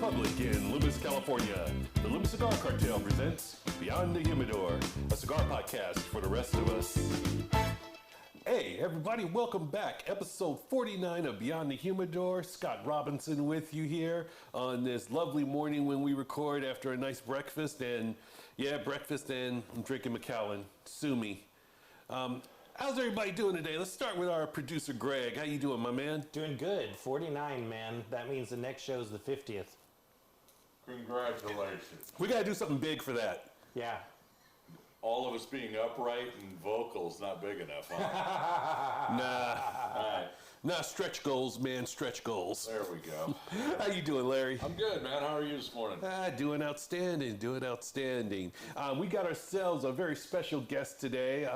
Republic in Loomis, California, the Loomis Cigar Cartel presents Beyond the Humidor, a cigar podcast for the rest of us. Hey, everybody, welcome back. Episode 49 of Beyond the Humidor. Scott Robinson with you here on this lovely morning when we record after a nice breakfast. And breakfast and I'm drinking Macallan. Sue me. How's everybody doing today? Let's start with our producer, Greg. How you doing, my man? Doing good. 49, man. That means the next show's the 50th. Congratulations. We got to do something big for that. Yeah. All of us being upright and vocals not big enough, huh? All right. Nah, stretch goals, man, stretch goals. There we go. How you doing, Larry? I'm good, man. How are you this morning? Doing outstanding, we got ourselves a very special guest today.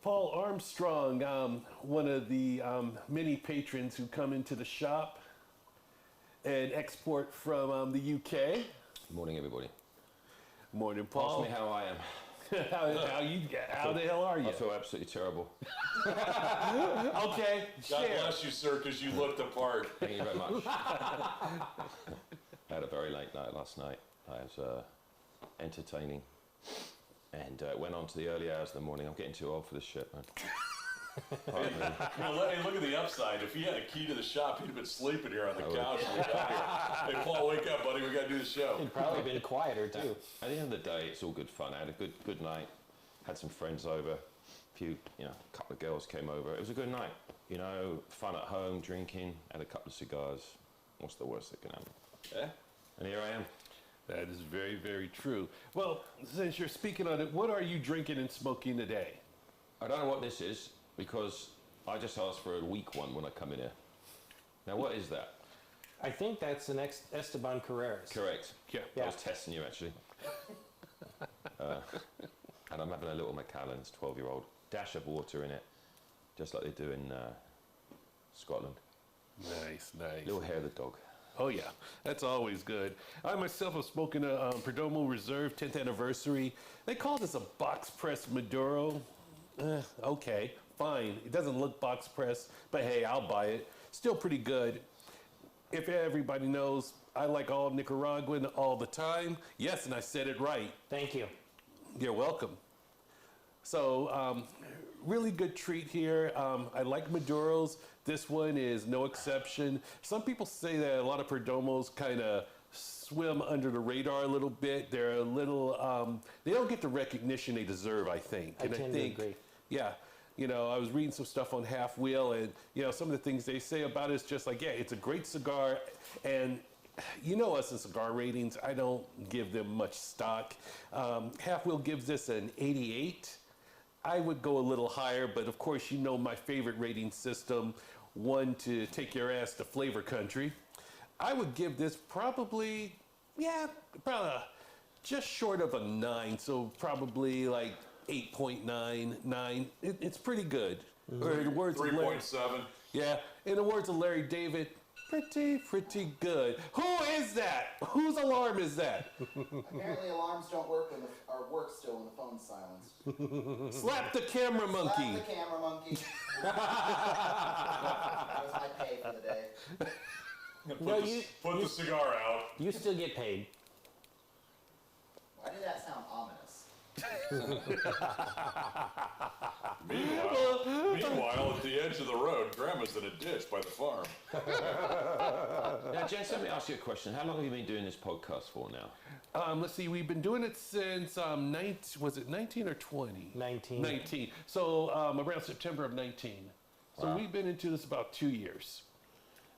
Paul Armstrong, one of the many patrons who come into the shop and export from the UK. Good morning, everybody. Morning, Paul. Ask me how I am. how the hell are you? I feel absolutely terrible. Okay, God bless you, sir, because you looked the part. Thank you very much. I had a very late night last night. I was entertaining and went on to the early hours of the morning. I'm getting too old for this shit, man. Hey, look at the upside. If he had a key to the shop, he'd have been sleeping here on the couch when we got here. Hey, Paul, wake up, buddy. We got to do the show. He'd probably been quieter, too. At the end of the day, it's all good fun. I had a good night. Had some friends over. A couple of girls came over. It was a good night. Fun at home, drinking, had a couple of cigars. What's the worst that can happen? Yeah. And here I am. That is very, very true. Well, since you're speaking on it, what are you drinking and smoking today? I don't know what this is because I just asked for a weak one when I come in here. Now, what is that? I think that's the next Esteban Carreras. Correct. Yeah. I was testing you, actually. And I'm having a little Macallan's 12-year-old. Dash of water in it, just like they do in Scotland. Nice. Little hair of the dog. Oh, yeah. That's always good. I myself have smoking a Perdomo Reserve 10th anniversary. They call this a box press Maduro. Okay, fine. It doesn't look box press, but hey, I'll buy it. Still pretty good. If everybody knows, I like all Nicaraguan all the time. Yes, and I said it right. Thank you. You're welcome. So, really good treat here. I like Maduros. This one is no exception. Some people say that a lot of Perdomos kind of swim under the radar a little bit. They're a little, they don't get the recognition they deserve, I think. I tend to agree. Yeah. I was reading some stuff on Half Wheel, and, some of the things they say about it is just like, yeah, it's a great cigar. And us in cigar ratings, I don't give them much stock. Half Wheel gives this an 88. I would go a little higher, but of course, my favorite rating system, one to take your ass to flavor country. I would give this probably just short of a 9, so probably like 8.99. It's pretty good. Or in the words of 3.7. Yeah, in the words of Larry David, pretty good. Who is that? Whose alarm is that? Apparently alarms don't work or work still when the phone's silenced. Slap the camera monkey. Slap the camera monkey. That was my pay for the day. Put the cigar out. You still get paid. Why did that sound ominous? Meanwhile, at the edge of the road, Grandma's in a ditch by the farm. Now, Jens, let me ask you a question. How long have you been doing this podcast for now? Let's see, we've been doing it since, was it 19 or 20? 19. 19. So around September of 19. So Wow. we've been into this about 2 years.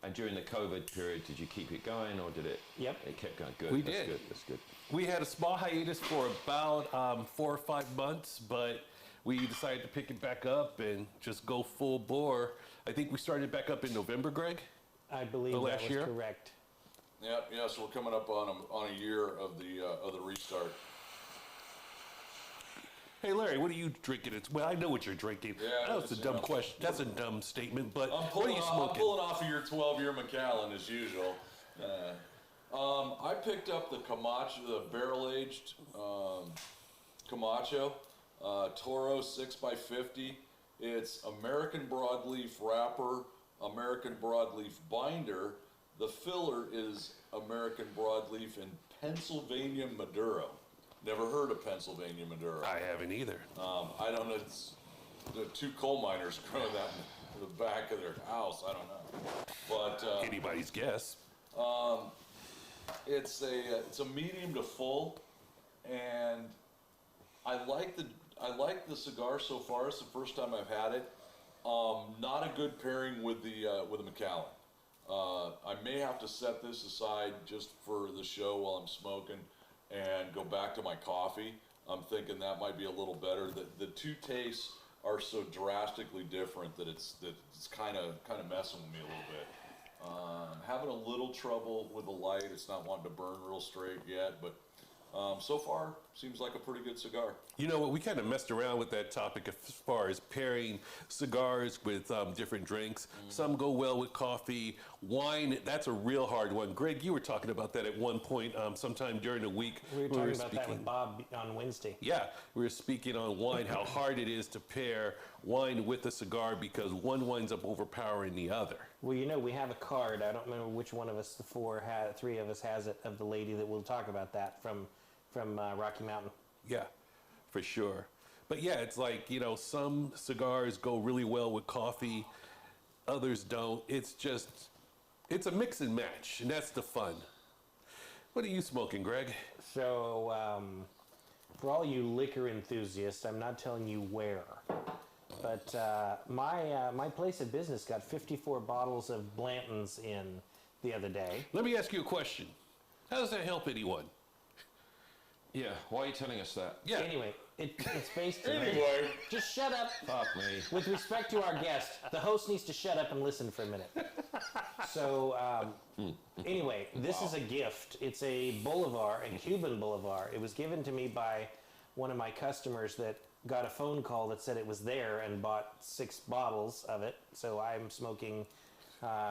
And during the COVID period, did you keep it going, or did it? Yep. It kept going. Good. We That's did. Good. That's good. We had a small hiatus for about 4 or 5 months, but we decided to pick it back up and just go full bore. I think we started back up in November, Greg? I believe The that last was year? correct. Yeah. So we're coming up on a year of the restart. Hey, Larry, what are you drinking? Well, I know what you're drinking. Yeah, That's a dumb question. That's a dumb statement, but I'm what are you smoking? I'm pulling off of your 12-year Macallan as usual. I picked up the Camacho, the barrel-aged Camacho, Toro 6x50. It's American broadleaf wrapper, American broadleaf binder, The filler is American broadleaf and Pennsylvania Maduro. Never heard of Pennsylvania Maduro. I haven't either. I don't know. It's the two coal miners growing that in the back of their house. I don't know, but Anybody's guess. it's a medium to full, and I like the cigar so far. It's the first time I've had it. Not a good pairing with the Macallan. I may have to set this aside just for the show while I'm smoking and go back to my coffee. I'm thinking that might be a little better. The two tastes are so drastically different that it's kind of messing with me a little bit. Having a little trouble with the light. It's not wanting to burn real straight yet, but so far seems like a pretty good cigar. You know what? We kind of messed around with that topic as far as pairing cigars with different drinks. Some go well with coffee. Wine, that's a real hard one. Greg, you were talking about that at one point sometime during the week. We were talking about that with Bob on Wednesday. Yeah, we were speaking on wine, how hard it is to pair wine with a cigar because one winds up overpowering the other. Well, you know, we have a card. I don't remember which one of us, three of us has it, of the lady that will talk about that from Rocky Mountain. Yeah, for sure. But yeah, it's like, you know, some cigars go really well with coffee, others don't. It's a mix and match, and that's the fun. What are you smoking, Greg? So, for all you liquor enthusiasts, I'm not telling you where, but my place of business got 54 bottles of Blanton's in the other day. Let me ask you a question. How does that help anyone? Yeah, why are you telling us that? Yeah. Anyway, it's based on... Anyway, Just shut up. Fuck me. With respect to our guest, the host needs to shut up and listen for a minute. So, anyway, this is a gift. It's a Bolivar, a Cuban Bolivar. It was given to me by one of my customers that got a phone call that said it was there and bought 6 bottles of it. So I'm smoking...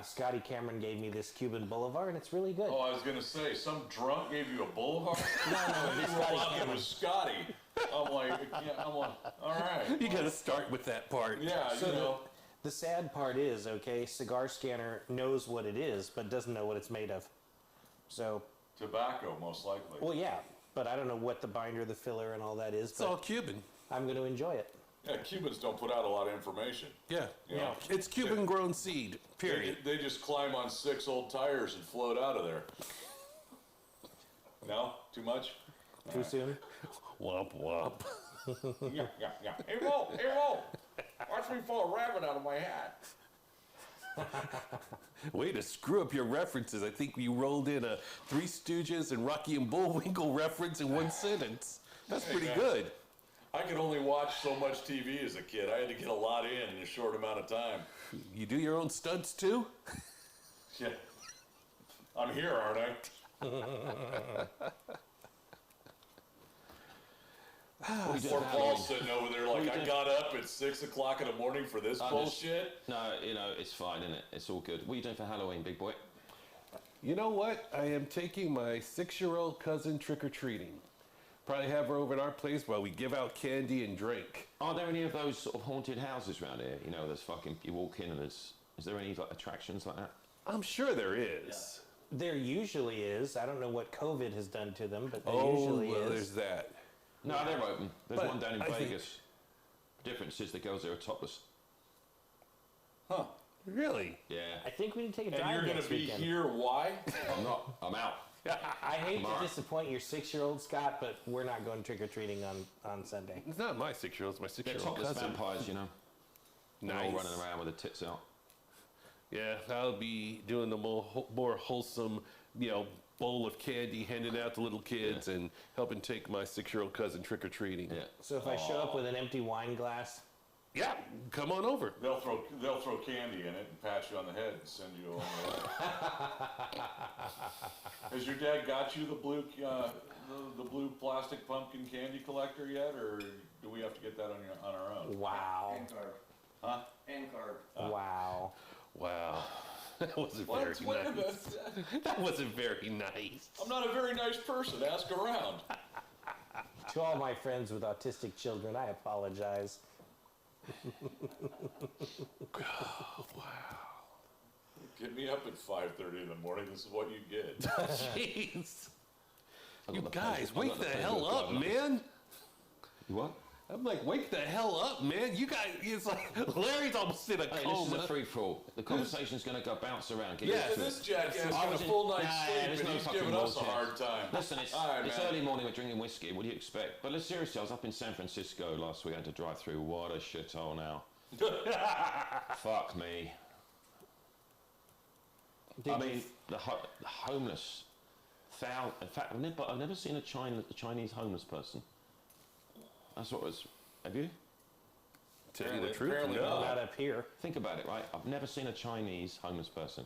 Scotty Cameron gave me this Cuban Bolivar, and it's really good. oh, I was gonna say, some drunk gave you a Boulevard. No, it's Scotty It Cameron. was Scotty. I'm like, all right. You got to start with that part. Yeah, So you know. the sad part is, okay, Cigar Scanner knows what it is, but doesn't know what it's made of. So, Tobacco, most likely. well, yeah, but I don't know what the binder, the filler, and all that is, It's all but Cuban. I'm going to enjoy it. Yeah, Cubans don't put out a lot of information. Yeah. You know, It's Cuban grown seed, period. They just climb on 6 old tires and float out of there. No? Too much? Too soon? Womp womp. Yeah. Hey, whoa! Watch me pull a rabbit out of my hat. Way to screw up your references. I think you rolled in a Three Stooges and Rocky and Bullwinkle reference in one sentence. That's pretty guys. good. I could only watch so much TV as a kid. I had to get a lot in a short amount of time. You do your own stunts too? Yeah. I'm here, aren't I? Poor Paul's sitting over there like, I got up at 6 o'clock in the morning for this bullshit. No, you know, it's fine, isn't it? It's all good. What are you doing for Halloween, big boy? You know what? I am taking my 6-year-old cousin trick-or-treating. Probably have her over at our place while we give out candy and drink. Are there any of those sort of haunted houses around here? You know, there's fucking, you walk in and is there any like attractions like that? I'm sure there is. There usually is. I don't know what COVID has done to them, but there Oh, usually well, is. there's that. No, they're open. There's But one down in I think- Vegas. Difference is the girls there are topless. Huh. Really? Yeah. I think we need to take a And drive you're going next to be weekend. here, why? I'm not. I'm out. I hate Tomorrow. to disappoint your 6-year-old, Scott, but we're not going trick-or-treating on Sunday. It's not my 6-year-old, it's my They're 6-year-old topless cousin. vampires, you know. They're all running around with their tits out. Yeah, I'll be doing the more wholesome, you know, bowl of candy, handing out to little kids and helping take my 6-year-old cousin trick-or-treating. Yeah. So if I show up with an empty wine glass, Yeah, come on over. They'll throw candy in it and pat you on the head and send you on the way. Has your dad got you the blue plastic pumpkin candy collector yet, or do we have to get that on our own? wow, And card. Huh? And card. wow. Wow. That wasn't What? very nice. That wasn't very nice. I'm not a very nice person. Ask around. To all my friends with autistic children, I apologize. Get me up at 5:30 in the morning. This is what you get. Jeez. You the guys, pleasure- wake I've the got the hell pleasure of up, driving man. You what? I'm like, wake the hell up, man. You guys, it's like, Larry's almost in a Hey, this is coma. a free-for-all. The conversation's going to go bounce around. Get Yeah. used to This it. jackass I got a was in- full night's Nah, sleep, there's and no he's fucking giving us a bullshit. hard time. Listen, it's All right, it's man. early morning, we're drinking whiskey. What do you expect? But seriously, I was up in San Francisco last week. I had to drive through. What a shithole now. Fuck me. I mean, the homeless. In fact, I've never seen a Chinese homeless person. That's what it was. Have you? Tell you the truth, Apparently no. Not up here. Think about it, right? I've never seen a Chinese homeless person.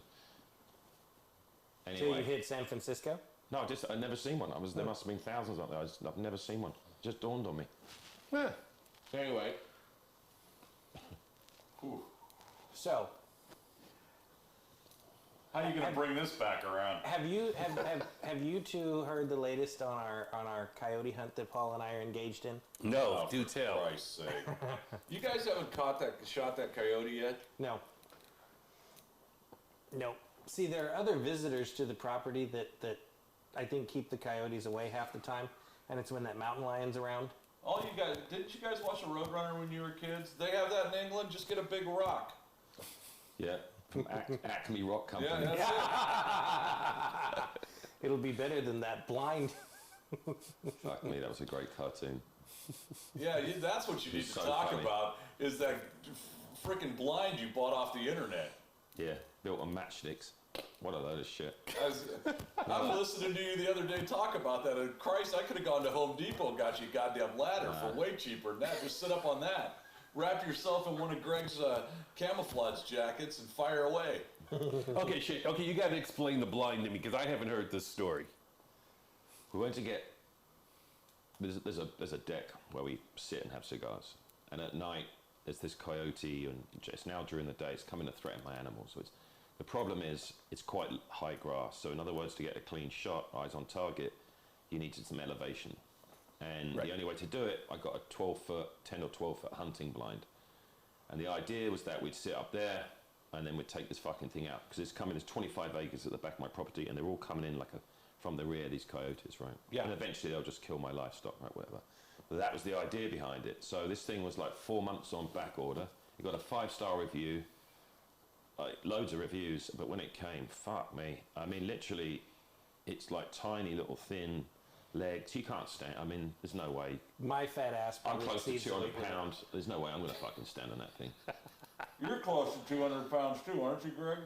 Till you Anyway. hit San Francisco? No, I've never seen one. There must have been thousands out there. I've never seen one. It just dawned on me. Yeah. Anyway. So, How are you going to bring this back around? have you two heard the latest on our coyote hunt that Paul and I are engaged in? No, do For tell. Christ's sake. You guys haven't shot that coyote yet? No. No. See, there are other visitors to the property that I think keep the coyotes away half the time, and it's when that mountain lion's around. All you guys, didn't you guys watch a Roadrunner when you were kids? They have that in England. Just get a big rock. Yeah. From Acme Rock Company. Yeah, that's it. It'll be better than that blind. Fuck me, that was a great cartoon. Yeah, that's what you need to so talk funny. about. Is that freaking blind you bought off the internet? Yeah, built on matchsticks. What a load of shit. I'm listening to you the other day talk about that, and Christ, I could have gone to Home Depot and got you a goddamn ladder for way cheaper than that. Just sit up on that. Wrap yourself in one of Greg's camouflage jackets and fire away. Okay, shit. Okay, you got to explain the blind to me because I haven't heard this story. We went to get. There's a deck where we sit and have cigars, and at night there's this coyote, and it's now during the day it's coming to threaten my animals. So the problem is it's quite high grass. So in other words, to get a clean shot, eyes on target, you needed some elevation. And the only way to do it, I got a 12-foot, 10 or 12-foot hunting blind. And the idea was that we'd sit up there and then we'd take this fucking thing out. Because it's coming, there's 25 acres at the back of my property and they're all coming in from the rear, these coyotes, right? Yeah. And eventually they'll just kill my livestock, right, whatever. But that was the idea behind it. So this thing was like 4 months on back order. It got a 5-star review, loads of reviews, but when it came, fuck me. I mean, literally, it's like tiny little thin legs. You can't stand. I mean, there's no way. My fat ass. I'm probably close to exceeds the 200 weight limit. pounds. There's no way I'm going to fucking stand on that thing. You're close to 200 pounds too, aren't you, Greg?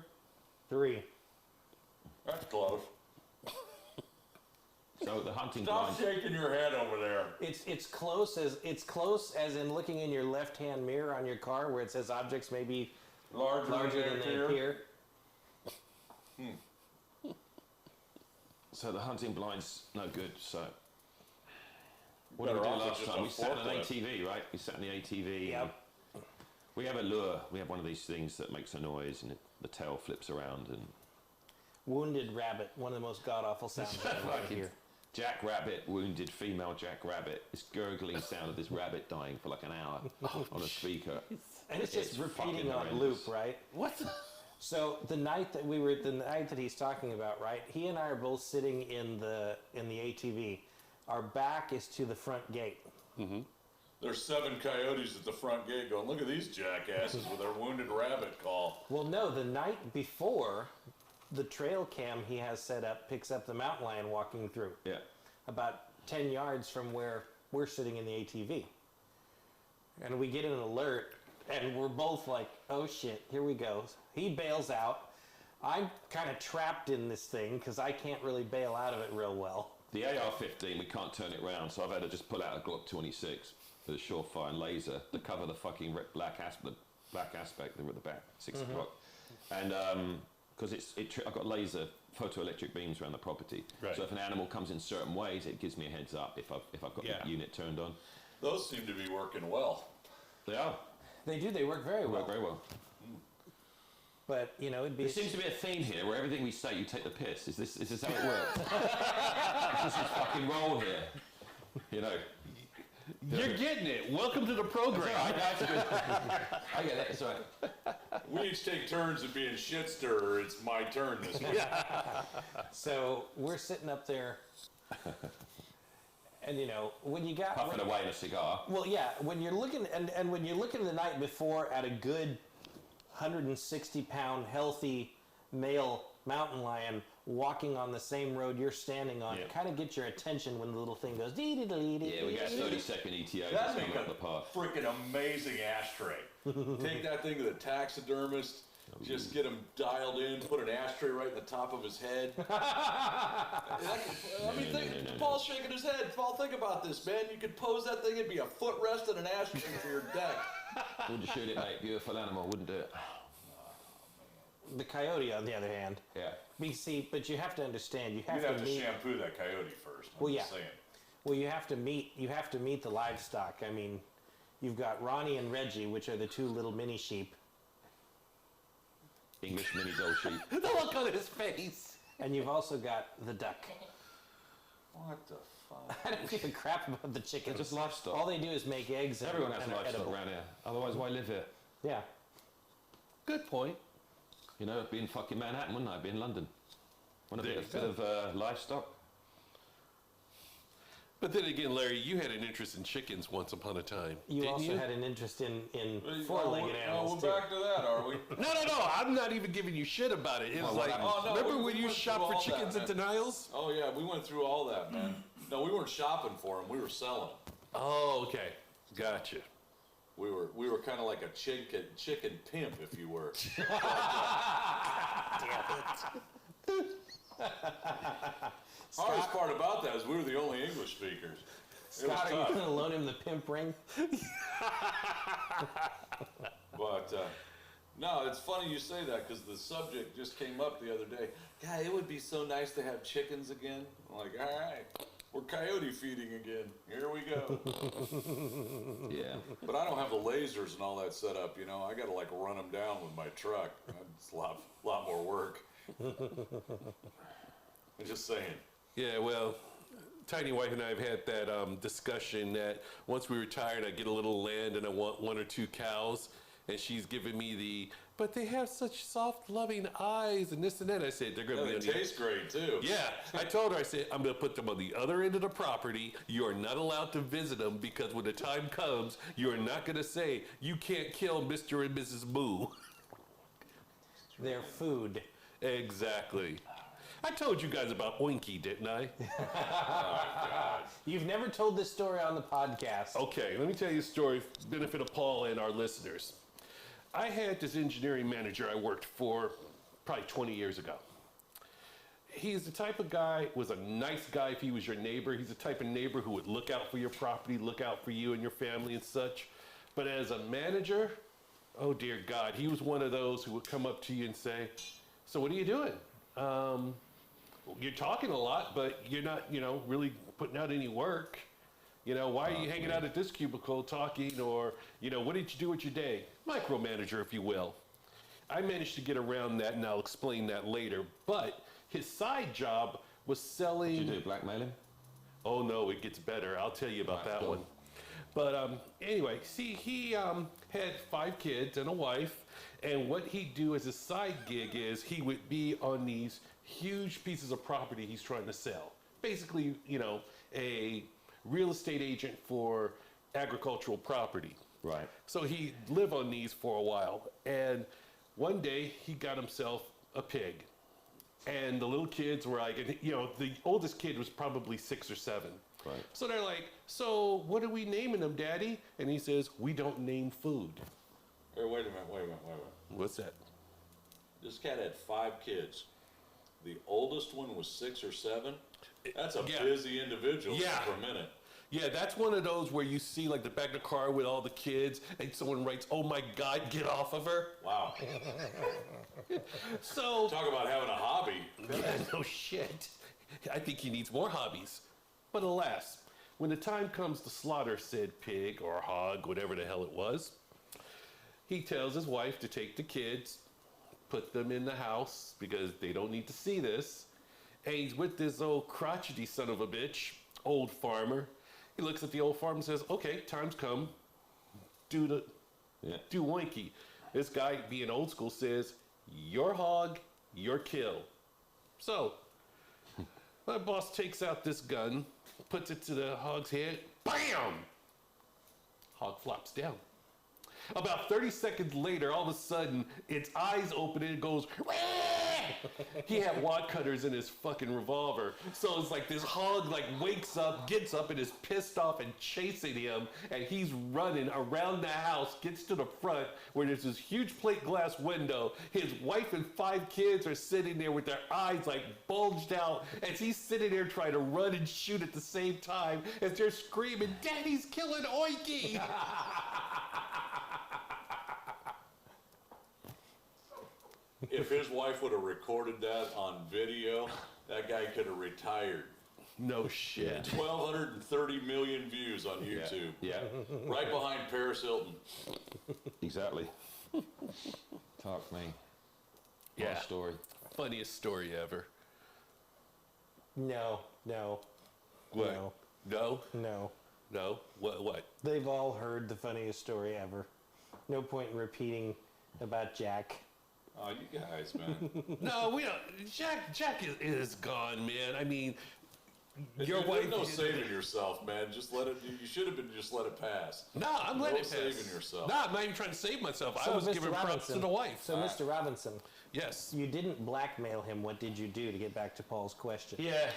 3. That's close. So the hunting Stop blind. shaking your head over there. It's close as in looking in your left-hand mirror on your car where it says objects may be Larger than they appear. So the hunting blind's no good. So what Better did we off do with last just time? a We sat on an forklift. ATV, right? We sat on the ATV. Yep. We have a lure. We have one of these things that makes a noise and the tail flips around and. Wounded rabbit, one of the most god-awful sounds I ever Fucking hear. Jack Rabbit, wounded female Jack Rabbit. This gurgling sound of this rabbit dying for like an hour on a speaker. And it's just It's repeating fucking on horrendous. loop, right? What? So the night that he's talking about, right? He and I are both sitting in the ATV. Our back is to the front gate. There's 7 coyotes at the front gate going, look at these jackasses with their wounded rabbit call. Well, no, the night before, the trail cam he has set up picks up the mountain lion walking through. Yeah. About 10 yards from where we're sitting in the ATV. And we get an alert, and we're both like, oh shit, here we go. He bails out. I'm kind of trapped in this thing because I can't really bail out of it real well. The AR-15, we can't turn it round, so I've had to just pull out a Glock 26 with a surefire and laser to cover the fucking black aspect at the back, 6 o'clock. And because I've got laser photoelectric beams around the property. Right. So if an animal comes in certain ways, it gives me a heads up if I've got the unit turned on. Those seem to be working well. They are. They do, they work very They well. work very well. But, you know, it'd be... There seems to be a theme here where everything we say, you take the piss. Is this how it works? It's just this fucking role here. You know. You're getting it. Welcome to the program. I get it. It's all right. We each take turns at being shit stirrer. It's my turn this week. So we're sitting up there, and when you got Puffing away in a cigar. well, yeah, when you're looking and when you're looking the night before at a good 160-pound healthy male mountain lion walking on the same road you're standing on, it kind of gets your attention when the little thing goes dee dee dee dee. Yeah, we got 30-second ETA That'd coming make up the path. a freaking amazing ashtray. Take that thing to the taxidermist, just get him dialed in, put an ashtray right in the top of his head. Paul's shaking his head. Paul, think about this, man. You could pose that thing, it'd be a footrest and an ashtray for your deck. Wouldn't shoot it, mate. Beautiful animal, wouldn't do it. The coyote, on the other hand, Yeah. but you have to understand, you have You'd to have to meet. shampoo that coyote first. Well, I'm yeah. just saying. Well, you have to meet the livestock. I mean, you've got Ronnie and Reggie, which are the two little mini sheep, English mini gold sheep. The look on his face. and you've also got the duck. What the fuck? I don't give a crap about the chickens. They're just livestock. All they do is make eggs. Everyone has and are livestock edible. around here. Otherwise, why live here? Yeah. Good point. You know, it'd be in fucking Manhattan, wouldn't I? I'd be in London. Want a There bit you of livestock? But then again, Larry, you had an interest in chickens once upon a time. You didn't also you? had an interest in four-legged animals we're too. back to that, are we? No. I'm not even giving you shit about it. It was Well, like, what happened? Oh, no, remember we when you went shop through for all chickens that, at man. Denials? Oh yeah, we went through all that, man. No, we weren't shopping for them. We were selling them. Oh, okay. Gotcha. We were kind of like a chicken pimp, if you were. Hardest part about that is we were the only English speakers. It was Scott, are you tough. going to loan him the pimp ring? But no, it's funny you say that because the subject just came up the other day. God, it would be so nice to have chickens again. I'm like, all right, we're coyote feeding again. Here we go. Yeah. But I don't have the lasers and all that set up. You know, I got to like run them down with my truck. It's a lot more work. I'm just saying. Yeah, well, Tiny Wife and I have had that discussion that once we retired, I get a little land and I want one or two cows. And she's giving me but they have such soft, loving eyes and this and that. I said, they're going to Yeah, be they on the taste great too. Yeah, I told her, I said, I'm going to put them on the other end of the property. You are not allowed to visit them because when the time comes, you are not going to say, you can't kill Mr. and Mrs. Moo. Their food. Exactly. I told you guys about Oinky, didn't I? You've never told this story on the podcast. Okay, let me tell you a story for the benefit of Paul and our listeners. I had this engineering manager I worked for probably 20 years ago. He's the type of guy, was a nice guy if he was your neighbor. He's the type of neighbor who would look out for your property, look out for you and your family and such. But as a manager, oh dear God, he was one of those who would come up to you and say, so what are you doing? You're talking a lot, but you're not, really putting out any work. Why are you hanging out at this cubicle talking, or, what did you do with your day? Micromanager, if you will. I managed to get around that, and I'll explain that later. But his side job was selling. Did you do blackmailing? Oh no, it gets better. I'll tell you about that go one. on. But anyway, see, he had 5 kids and a wife, and what he'd do as a side gig is he would be on these huge pieces of property he's trying to sell. Basically, a real estate agent for agricultural property. Right. So he lived on these for a while, and one day he got himself a pig. And the little kids were like, the oldest kid was probably 6 or 7. Right. So they're like, so what are we naming them, Daddy? And he says, we don't name food. Hey, wait a minute. What's that? This cat had 5 kids. The oldest one was 6 or 7. That's a Yeah. busy individual Yeah. for a minute. Yeah, that's one of those where you see like the back of the car with all the kids and someone writes, oh my God, get off of her. Wow. So, Talk about having a hobby. no shit. I think he needs more hobbies. But alas, when the time comes to slaughter said pig or hog, whatever the hell it was, he tells his wife to take the kids, put them in the house because they don't need to see this. And he's with this old crotchety son of a bitch, old farmer. He looks at the old farmer and says, okay, time's come. Do Oinky. This guy, being old school, says, your hog, your kill. So, my boss takes out this gun, puts it to the hog's head, BAM! Hog flops down. About 30 seconds later, all of a sudden, its eyes open and it goes, "Wah!" He had wad cutters in his fucking revolver. So it's like this hog like wakes up, gets up, and is pissed off and chasing him. And he's running around the house, gets to the front where there's this huge plate glass window. His wife and 5 kids are sitting there with their eyes like bulged out as he's sitting there trying to run and shoot at the same time as they're screaming, "Daddy's killing Oinky!" If his wife would have recorded that on video, that guy could have retired. No shit. 1,230 million views on YouTube. Yeah, Right behind Paris Hilton. exactly. Talk me. Yeah. My story. Funniest story ever. No. What? No. No? No. No? What? They've all heard the funniest story ever. No point in repeating about Jack. Oh, you guys, man. No, we don't. Jack is gone, man. I mean, your There's wife. no saving yourself, man. Just let it. You should have been just let it pass. No, I'm letting it pass. saving yourself. No, I'm not even trying to save myself. I So, was Mr. giving props to the wife. So, Mr. Robinson, Yes. you didn't blackmail him. What did you do to get back to Paul's question? Yeah.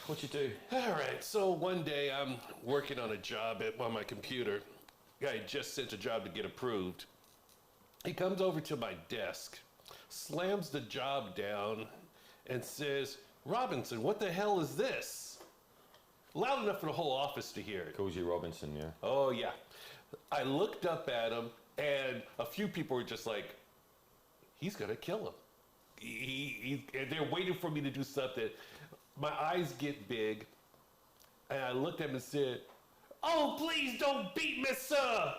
What'd you do? All right. So one day I'm working on a job on my computer. Guy just sent a job to get approved. He comes over to my desk, slams the job down, and says, "Robinson, what the hell is this?" Loud enough for the whole office to hear it. Calls you Robinson, yeah. Oh, yeah. I looked up at him, and a few people were just like, he's going to kill him. And they're waiting for me to do something. My eyes get big, and I looked at him and said, "Oh, please don't beat me, sir."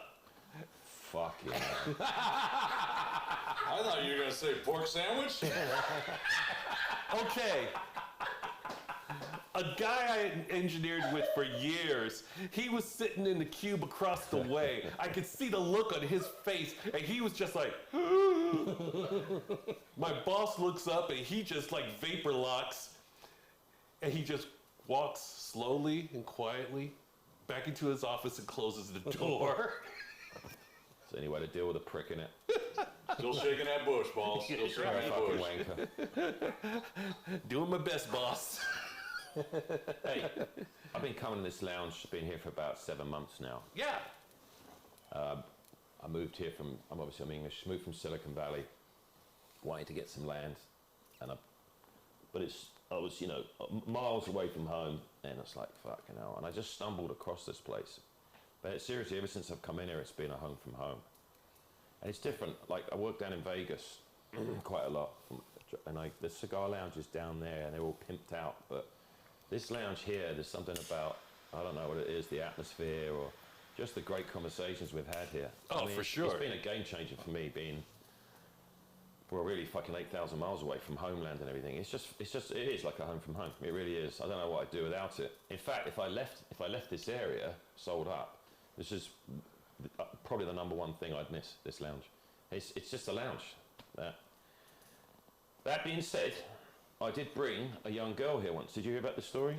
Fuck yeah. I thought you were gonna say pork sandwich. Okay. A guy I had engineered with for years, he was sitting in the cube across the way. I could see the look on his face, and he was just like, my boss looks up, and he just like vapor locks, and he just walks slowly and quietly back into his office and closes the door. Is there any way to deal with a prick in it? Still shaking that bush, boss. Still shaking You're a that fucking bush. wanker. Doing my best, boss. Hey, I've been coming to this lounge, been here for about 7 months now. Yeah. I moved here from, I'm English, moved from Silicon Valley, wanting to get some land, and I was, miles away from home, and it's like, fucking hell, and I just stumbled across this place. But seriously, ever since I've come in here, it's been a home from home. And it's different, like I work down in Vegas quite a lot, and the cigar lounge is down there, and they're all pimped out, but this lounge here, there's something about, I don't know what it is, the atmosphere, or just the great conversations we've had here. Oh, for sure. It's been a game changer for me, we're really fucking 8,000 miles away from homeland and everything. It is like a home from home. It really is. I don't know what I'd do without it. In fact, if I left this area sold up, this is probably the number one thing I'd miss, this lounge. It's just a lounge. That being said, I did bring a young girl here once. Did you hear about the story?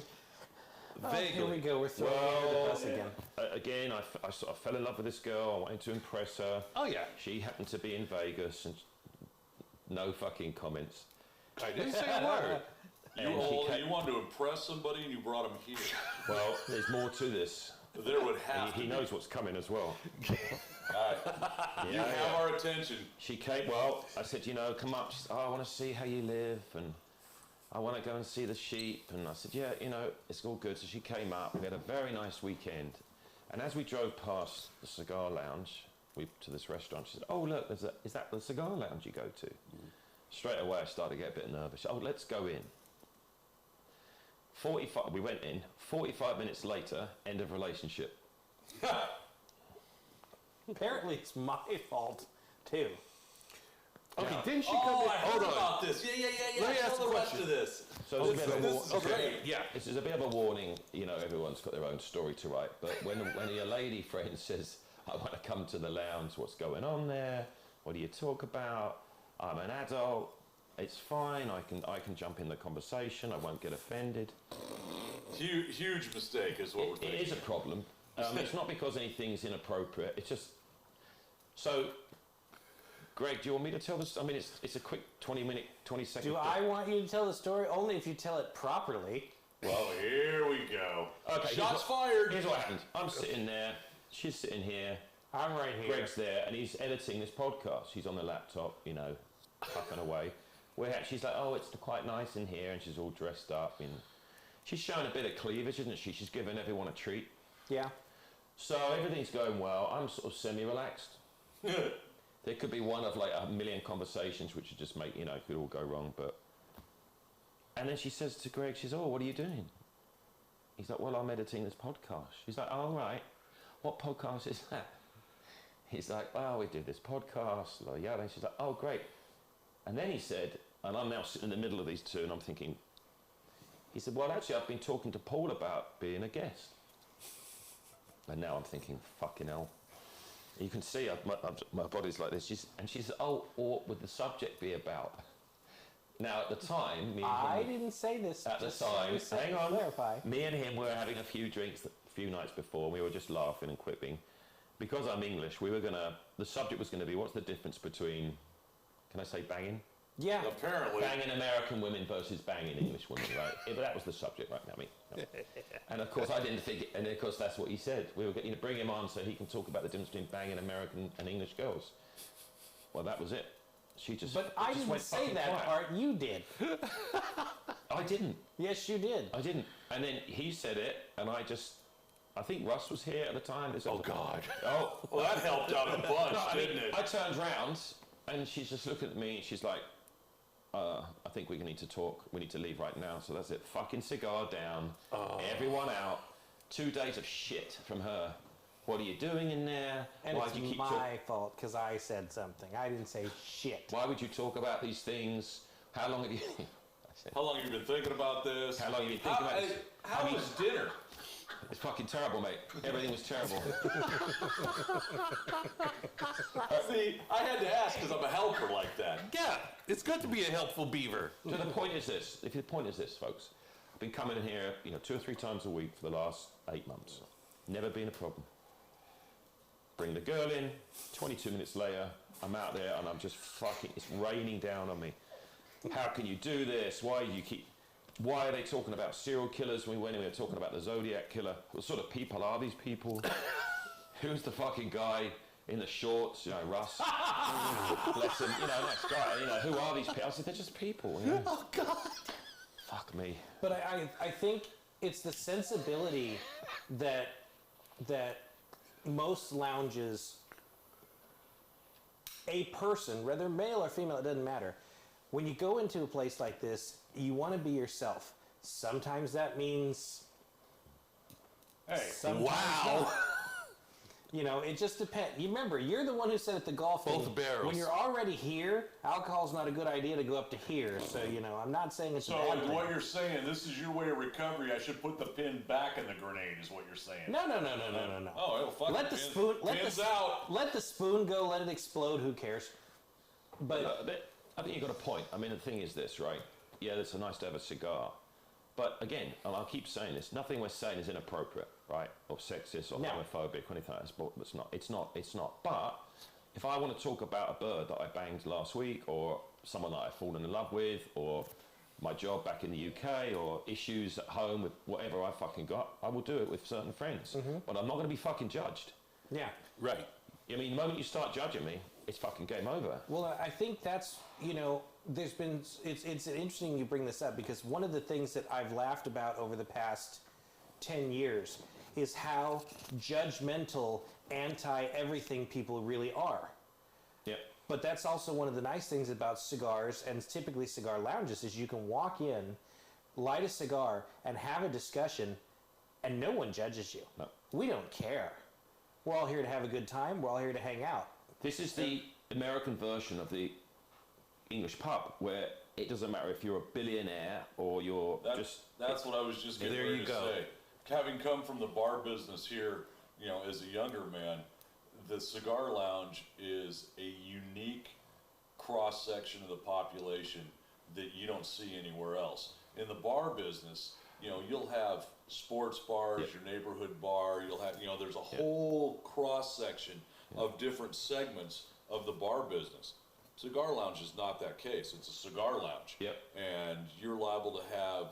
Here we go. We're throwing you under the bus again. Again, I sort of fell in love with this girl. I wanted to impress her. Oh, yeah. She happened to be in Vegas, and no fucking comments. I didn't say a word. You wanted to impress somebody and you brought him here. Well, there's more to this. There would have to He be. knows what's coming as well. You have our attention. She came, I said, come up. She said, I want to see how you live, and I want to go and see the sheep. And I said, yeah, it's all good. So she came up. We had a very nice weekend. And as we drove past the cigar lounge, to this restaurant, she said, oh, look, is that the cigar lounge you go to? Straight away, I started to get a bit nervous. Oh, let's go in. We went in. 45 minutes later, end of relationship. Apparently, it's my fault, too. Okay, didn't she come in? I heard about this. Yeah. Let me ask Tell a the rest question. of this. So there's a bit of a This is Okay, great. yeah. This is a bit of a warning, everyone's got their own story to write, but when your lady friend says, I want to come to the lounge, what's going on there? What do you talk about? I'm an adult. It's fine. I can jump in the conversation. I won't get offended. Huge mistake is what we're thinking. It is a problem. It's not because anything's inappropriate. It's just so. Greg, do you want me to tell this? I mean, it's a quick 20-second. Do I want you to tell the story? Only if you tell it properly. Well, here we go. Okay, Shots fired. Here's what happened. I'm sitting there. She's sitting here. I'm right here. Greg's there, and he's editing this podcast. He's on the laptop, you know, puffing away. She's like, oh, it's quite nice in here, and she's all dressed up. And she's showing a bit of cleavage, isn't she? She's giving everyone a treat. Yeah. So everything's going well. I'm sort of semi-relaxed. There could be one of like a million conversations which would just make, you know, could all go wrong. But and then she says to Greg, she's, oh, what are you doing? He's like, well, I'm editing this podcast. She's like, oh, right. What podcast is that? He's like, oh, we did this podcast. Yeah. And she's like, oh, great. And then he said, and I'm now sitting in the middle of these two, and I'm thinking, he said, well, actually, I've been talking to Paul about being a guest. And now I'm thinking, fucking hell. You can see my body's like this. And she said, oh, what would the subject be about? Now, at the time, I didn't say this. At the time, hang on. Clarify. Me and him were having a few drinks a few nights before, and we were just laughing and quipping. Because I'm English, the subject was going to be, what's the difference between, can I say banging? Yeah. Apparently. Banging American women versus banging English women, right? But that was the subject, right? I mean, no. And of course, I didn't think, and of course, that's what he said. We were going to bring him on so he can talk about the difference between banging American and English girls. Well, that was it. She just. But I didn't say that quiet. part. You did. I didn't. Yes, you did. I didn't. And then he said it, and I think Russ was here at the time. Oh, God. Oh, Well, that helped out a bunch, didn't it? I turned round, and she's just looking at me, and she's like, I think we need to talk. We need to leave right now. So that's it. Fucking cigar down. Everyone out. 2 days of shit from her. What are you doing in there? And Why it's do you keep my fault because I said something. I didn't say shit. Why would you talk about these things? How long have you... How long have you been thinking about this? How long have you been thinking about this? How was dinner? It's fucking terrible, mate. Everything was terrible. See, I had to ask because I'm a helper like that. Yeah, it's good to be a helpful beaver. So the point is this. The point is this, folks. I've been coming in here, 2 or 3 times a week for the last 8 months. Never been a problem. Bring the girl in. 22 minutes later, I'm out there and I'm just fucking. It's raining down on me. How can you do this? Why are they talking about serial killers when we were talking about the Zodiac killer? What sort of people are these people? Who's the fucking guy in the shorts? Russ. Bless him. Nice guy. Who are these people? I said, they're just people. Oh, God. Fuck me. But I think it's the sensibility that most lounges, a person, whether male or female, it doesn't matter. When you go into a place like this, you want to be yourself. Sometimes that means... Hey, Wow. It just depends. You remember, you're the one who said at the golf Both thing, barrels. when you're already here, alcohol's not a good idea to go up to here. So, I'm not saying it's a so bad thing. what you're saying, this is your way of recovery. I should put the pin back in the grenade, is what you're saying. No. Oh, hell, fuck Let it, the pin- spoon... Pin's out. Let the spoon go, let it explode, who cares? But I think you've got a point. I mean, the thing is this, right? Yeah, it's nice to have a cigar. But again, and I'll keep saying this, nothing we're saying is inappropriate, right? Or sexist or No. homophobic or anything like that. But it's not. But if I want to talk about a bird that I banged last week or someone that I've fallen in love with or my job back in the UK or issues at home with whatever I fucking got, I will do it with certain friends. But I'm not going to be fucking judged. yeah. Right. I mean, the moment you start judging me, it's fucking game over. Well, I think that's, there's been, it's interesting you bring this up because one of the things that I've laughed about over the past 10 years is how judgmental, anti-everything people really are. Yeah. But that's also one of the nice things about cigars and typically cigar lounges is you can walk in, light a cigar, and have a discussion, and no one judges you. No. We don't care. We're all here to have a good time. We're all here to hang out. This is the American version of the English pub, where it doesn't matter if you're a billionaire or you're That's what I was just getting There ready you to go. say. Having come from the bar business here, as a younger man, the cigar lounge is a unique cross section of the population that you don't see anywhere else. In the bar business, you'll have sports bars, your neighborhood bar, you'll have, there's a whole cross section of different segments of the bar business. Cigar lounge is not that case. It's a cigar lounge. Yep. And you're liable to have,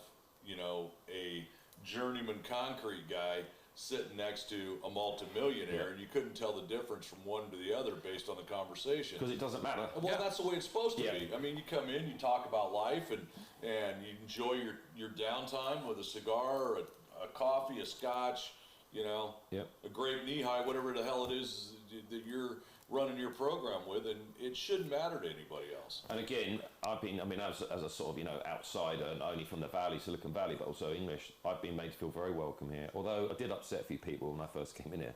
a journeyman concrete guy sitting next to a multimillionaire, and you couldn't tell the difference from one to the other based on the conversation. Because it doesn't matter. Well, that's the way it's supposed to be. I mean, you come in, you talk about life, and you enjoy your downtime with a cigar, a coffee, a scotch, a grape knee-high, whatever the hell it is that you're running your program with, and it shouldn't matter to anybody else. And again, as a sort of, outsider, and only from the Valley, Silicon Valley, but also English, I've been made to feel very welcome here. Although I did upset a few people when I first came in here.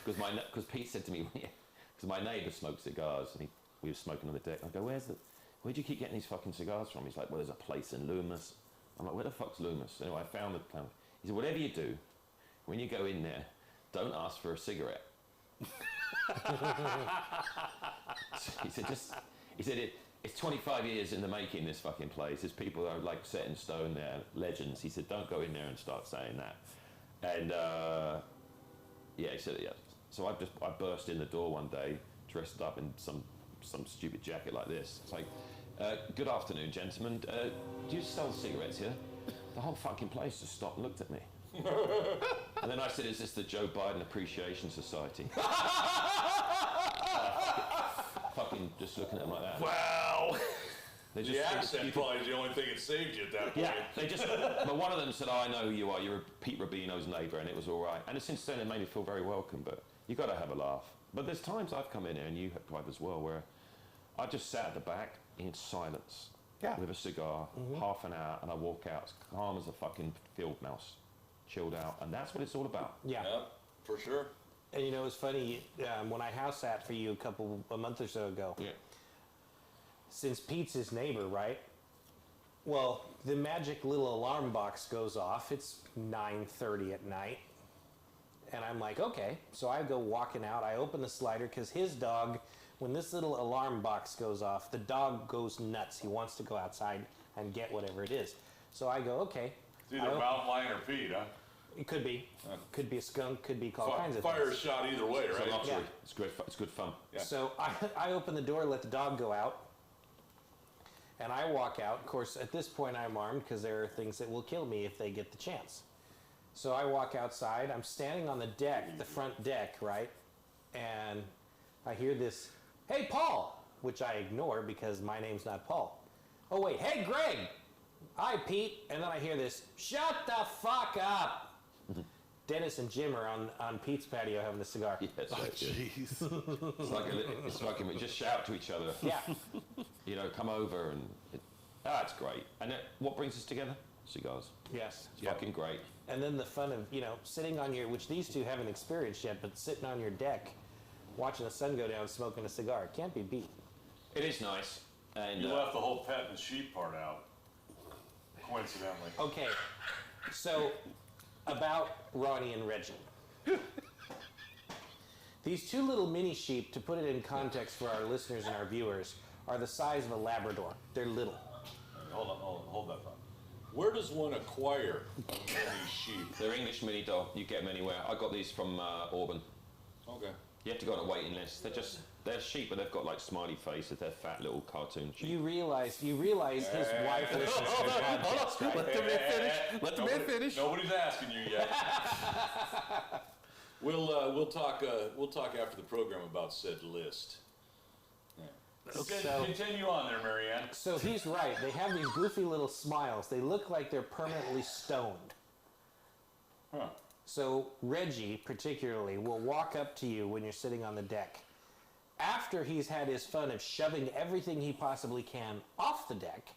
Because Pete said to me, because my neighbour smoked cigars, and we were smoking on the deck. I go, where'd you keep getting these fucking cigars from? He's like, well, there's a place in Loomis. I'm like, where the fuck's Loomis? Anyway, I found the plan. He said, whatever you do, when you go in there, don't ask for a cigarette. He said it's 25 years in the making, this fucking place. There's people that are like set in stone there, legends. He said, don't go in there and start saying that. And he said, yeah. So I burst in the door one day, dressed up in some stupid jacket like this. It's like, good afternoon, gentlemen. Do you sell cigarettes here? The whole fucking place just stopped and looked at me. And then I said, is this the Joe Biden Appreciation Society? Fucking just looking at them like that. Wow! The accent probably is the only thing that saved you at that point. Yeah, but one of them said, I know who you are, you're Pete Rubino's neighbour, and it was all right. And since then, it made me feel very welcome, but you got to have a laugh. But there's times I've come in here, and you have as well, where I just sat at the back in silence with a cigar, half an hour, and I walk out as calm as a fucking field mouse. Chilled out, and that's what it's all about. Yeah, for sure. And it's funny, when I house sat for you a month or so ago, since Pete's his neighbor, right? Well, the magic little alarm box goes off. It's 9:30 at night. And I'm like, okay. So I go walking out. I open the slider because his dog, when this little alarm box goes off, the dog goes nuts. He wants to go outside and get whatever it is. So I go, okay. It's either mountain lion or Pete, huh? It could be. Could be a skunk, could be all kinds of fire things. shot either way, right? It's a lottery. Yeah. It's good fun. Yeah. So I open the door, let the dog go out, and I walk out. Of course, at this point, I'm armed because there are things that will kill me if they get the chance. So I walk outside. I'm standing on the deck, the front deck, right? And I hear this, hey, Paul, which I ignore because my name's not Paul. Oh, wait, hey, Greg. Hi, Pete. And then I hear this, shut the fuck up. Dennis and Jim are on Pete's patio having a cigar. Yes, Jeez. it's like we just shout to each other. Yeah. Come over and it's great. And what brings us together? Cigars. Yes. It's fucking great. And then the fun of, sitting on which these two haven't experienced yet, but sitting on your deck, watching the sun go down, smoking a cigar. Can't be beat. It is nice. And You left the whole pet and sheep part out, coincidentally. Okay, so about Ronnie and Reggie. These two little mini sheep, to put it in context for our listeners and our viewers, are the size of a Labrador. They're little. Hold that thought. Where does one acquire these sheep? they're English mini dog. You get them anywhere. I got these from Auburn. Okay. You have to go on a waiting list. They're sheep, but they've got like smiley faces. They're fat little cartoon sheep. You realize his wife listens to the podcast, right? Let the man finish. Let the man finish. Nobody's asking you yet. We'll talk after the program about said list. So- Continue on there, Marianne. So he's right. They have these goofy little smiles. They look like they're permanently stoned. Huh. So Reggie, particularly, will walk up to you when you're sitting on the deck. After he's had his fun of shoving everything he possibly can off the deck,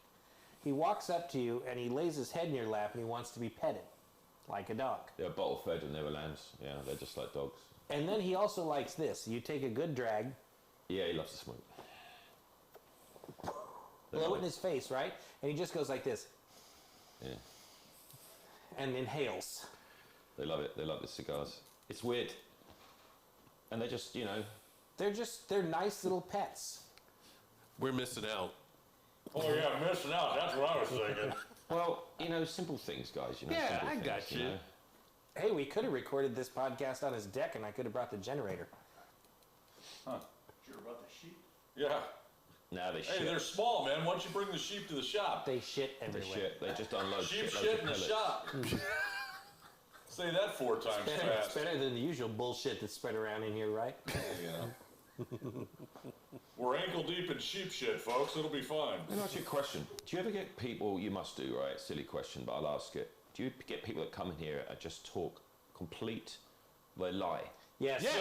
he walks up to you and he lays his head in your lap and he wants to be petted, like a dog. They're bottle fed and they're lambs. Yeah, they're just like dogs. And then he also likes this. You take a good drag, Yeah, he loves to smoke. blow it in his face, right? And he just goes like this Yeah, and inhales. they love it. They love the cigars. It's weird. and they're just, they're nice little pets. We're missing out. Oh yeah, missing out. That's what I was thinking. well, simple things, guys. Yeah, simple I things, got you. Hey, we could have recorded this podcast on his deck, and I could have brought the generator. Huh? Sure about the sheep? Yeah. Now they Hey, shit. they're small, man. Why don't you bring the sheep to the shop? They shit They everywhere. shit. They just unload Sheep shitloads shit of in the pellets. shop. Say that 4 times It's fast. better than the usual bullshit that's spread around in here, right? Yeah. We're ankle deep in sheep shit, folks. It'll be fine. Let me ask you a question. Do you ever get people, you must do, right? Silly question, but I'll ask it. Do you get people that come in here and just talk complete, they lie? Yes. Yeah.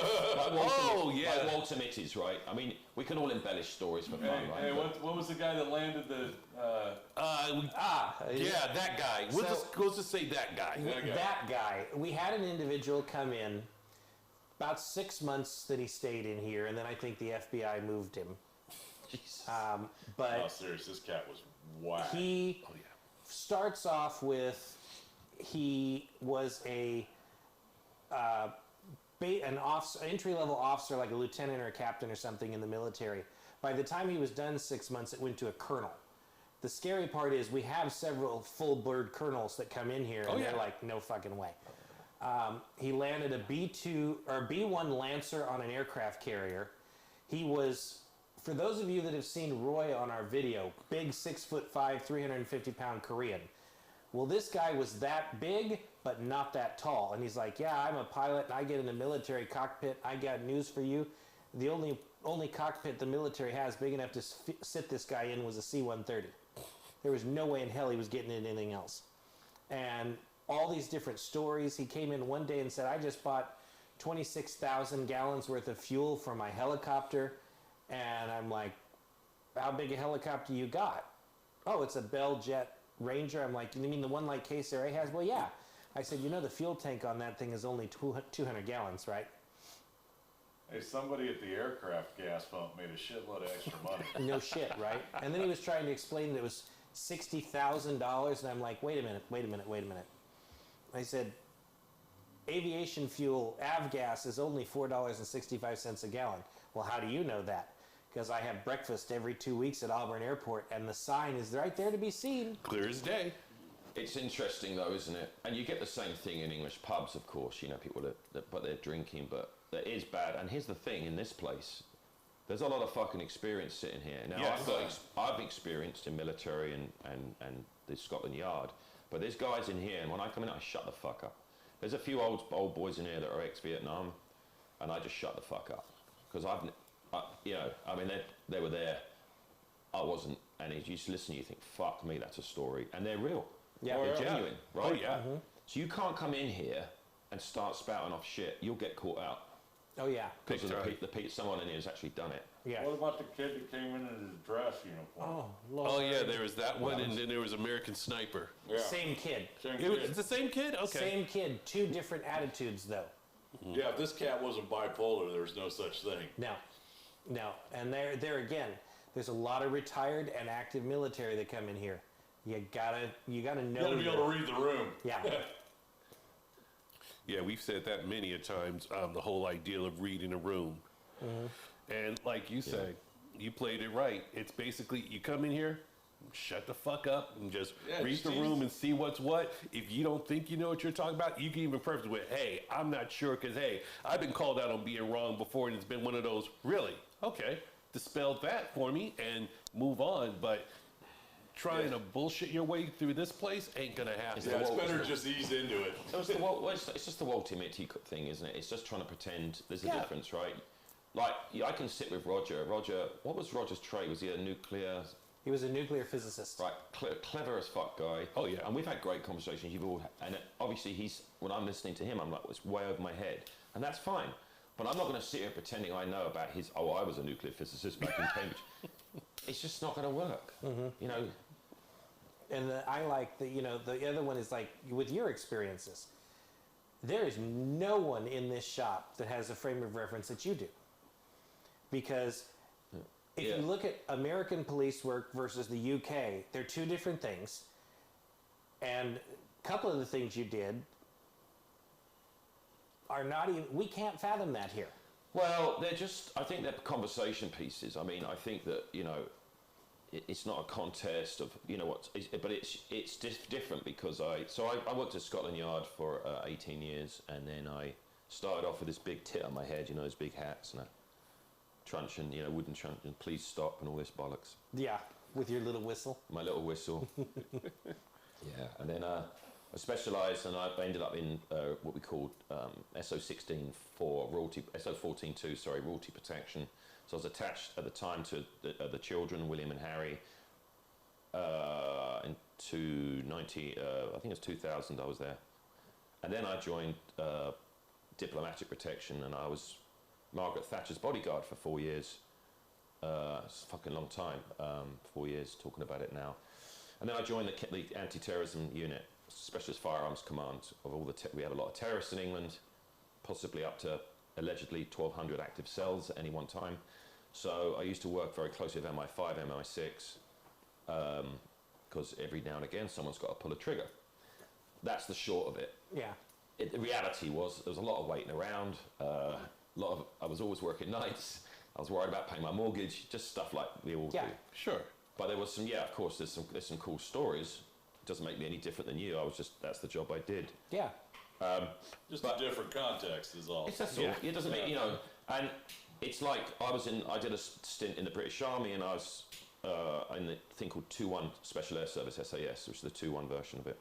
Like Walter, Oh, yeah. Like Walter Mitty's, right? I mean, we can all embellish stories for fun, Hey, right? hey, But what was the guy that landed the? Yeah, that guy. We'll just say that guy. That guy. We had an individual come in about 6 months that he stayed in here, and then I think the FBI moved him. Oh, But serious. This cat was whack. he starts off with he was an entry-level officer, like a lieutenant or a captain or something in the military. By the time he was done 6 months, it went to a colonel. The scary part is we have several full-bird colonels that come in here, and they're like, no fucking way. He landed a B2 or B1 Lancer on an aircraft carrier. He was, for those of you that have seen Roy on our video, big 6'5", 350-pound Korean. Well, this guy was that big, but not that tall. And he's like, yeah, I'm a pilot, and I get in the military cockpit. I got news for you. The only cockpit the military has big enough to sit this guy in was a C-130. There was no way in hell he was getting in anything else. And all these different stories. He came in one day and said, I just bought 26,000 gallons worth of fuel for my helicopter. And I'm like, how big a helicopter you got? Oh, it's a Bell Jet Ranger. I'm like, you mean the one like KCRA has? Well, yeah. I said, the fuel tank on that thing is only 200 gallons, right? Hey, somebody at the aircraft gas pump made a shitload of extra money. No shit, right? And then he was trying to explain that it was $60,000, and I'm like, wait a minute. I said, aviation fuel, avgas, is only $4.65 a gallon. Well, how do you know that? Because I have breakfast every 2 weeks at Auburn Airport, and the sign is right there to be seen. Clear as day. it's interesting though, isn't it? And you get the same thing in English pubs, of course. People but they're drinking, but that is bad. And here's the thing: in this place, there's a lot of fucking experience sitting here. Now, Yes. I've experienced in military and the Scotland Yard, but there's guys in here, and when I come in, I shut the fuck up. There's a few old boys in here that are ex-Vietnam, and I just shut the fuck up because they were there, I wasn't, and as you just listen, you think, fuck me, that's a story, and they're real. Yeah. They're Yeah. genuine, right? Oh, yeah. So you can't come in here and start spouting off shit. You'll get caught out Oh yeah. because Big time. someone in here has actually done it. Yeah. What about the kid that came in his dress uniform? Oh Lord. Oh yeah, there was that one, and then there was American Sniper. Yeah. Same kid. Same It was kid. the same kid. Okay. Same kid. Two different attitudes though. Yeah, if this cat wasn't bipolar, there's no such thing. No. And there again, there's a lot of retired and active military that come in here. You gotta know. You gotta be able to read the room. Yeah. Yeah, we've said that many a times. The whole idea of reading a room, and like you say, you played it right. It's basically you come in here, shut the fuck up, and just read the room and see what's what. If you don't think you know what you're talking about, you can even preface with, "Hey, I'm not sure," because hey, I've been called out on being wrong before, and it's been one of those. Really? Okay, dispel that for me and move on. But trying to bullshit your way through this place ain't gonna happen. Yeah, it's better just ease into it. It's just the Walter Mitty thing, isn't it? It's just trying to pretend there's a difference, right? Like, I can sit with Roger. Roger, what was Roger's trade? Was he a nuclear... He was a nuclear physicist. Right, clever as fuck guy. Oh, yeah. And we've had great conversations. And obviously when I'm listening to him, I'm like, it's way over my head. And that's fine. But I'm not going to sit here pretending I know about I was a nuclear physicist back in Cambridge. It's just not going to work, you know. And I like the other one is like with your experiences. There is no one in this shop that has a frame of reference that you do. Because if you look at American police work versus the UK, they're two different things. And a couple of the things you did are not even, we can't fathom that here. Well, they're just, I think they're conversation pieces. I mean, I think that, it's not a contest of, but it's different because I worked at Scotland Yard for 18 years, and then I started off with this big tit on my head, those big hats and a truncheon, wooden truncheon, please stop and all this bollocks. Yeah, with your little whistle. My little whistle. Yeah, and then I specialised, and I ended up in what we called SO16 for royalty, SO14-2, sorry, royalty protection. So I was attached at the time to the children, William and Harry. I think it was 2000 I was there. And then I joined diplomatic protection, and I was Margaret Thatcher's bodyguard for 4 years. It's a fucking long time, 4 years, talking about it now. And then I joined the anti-terrorism unit, Specialist Firearms Command. Of all we had a lot of terrorists in England, possibly up to allegedly 1,200 active cells at any one time. So I used to work very closely with MI5, MI6, because every now and again someone's got to pull a trigger. That's the short of it. Yeah. The reality was there was a lot of waiting around. I was always working nights. I was worried about paying my mortgage, just stuff like we all do. Sure. But there was some, of course, there's some cool stories. It doesn't make me any different than you. That's the job I did. Yeah. Just a different context is all. That's all. It doesn't make, and it's like I did a stint in the British Army, and I was in the thing called 2-1 Special Air Service, SAS, which is the 2-1 version of it,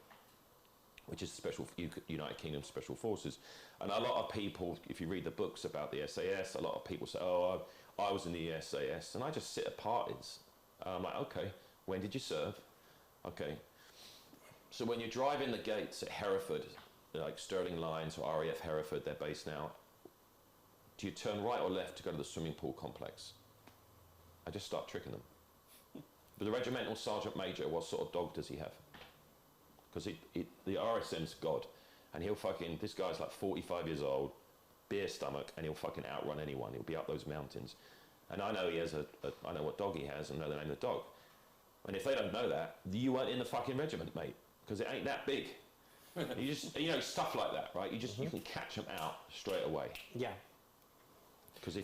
which is Special United Kingdom Special Forces. And a lot of people, if you read the books about the SAS, a lot of people say, oh, I was in the SAS, and I just sit at parties. I'm like, okay, when did you serve? Okay. So when you're driving the gates at Hereford, like Stirling Lines or RAF Hereford, they're based now, do you turn right or left to go to the swimming pool complex? I just start tricking them. But the regimental sergeant major, what sort of dog does he have? Because the RSM's God, and this guy's like 45 years old, beer stomach, and he'll fucking outrun anyone. He'll be up those mountains. And I know he has I know what dog he has and know the name of the dog. And if they don't know that, you weren't in the fucking regiment, mate, because it ain't that big. You just, stuff like that, right? You can catch them out straight away. Yeah. Because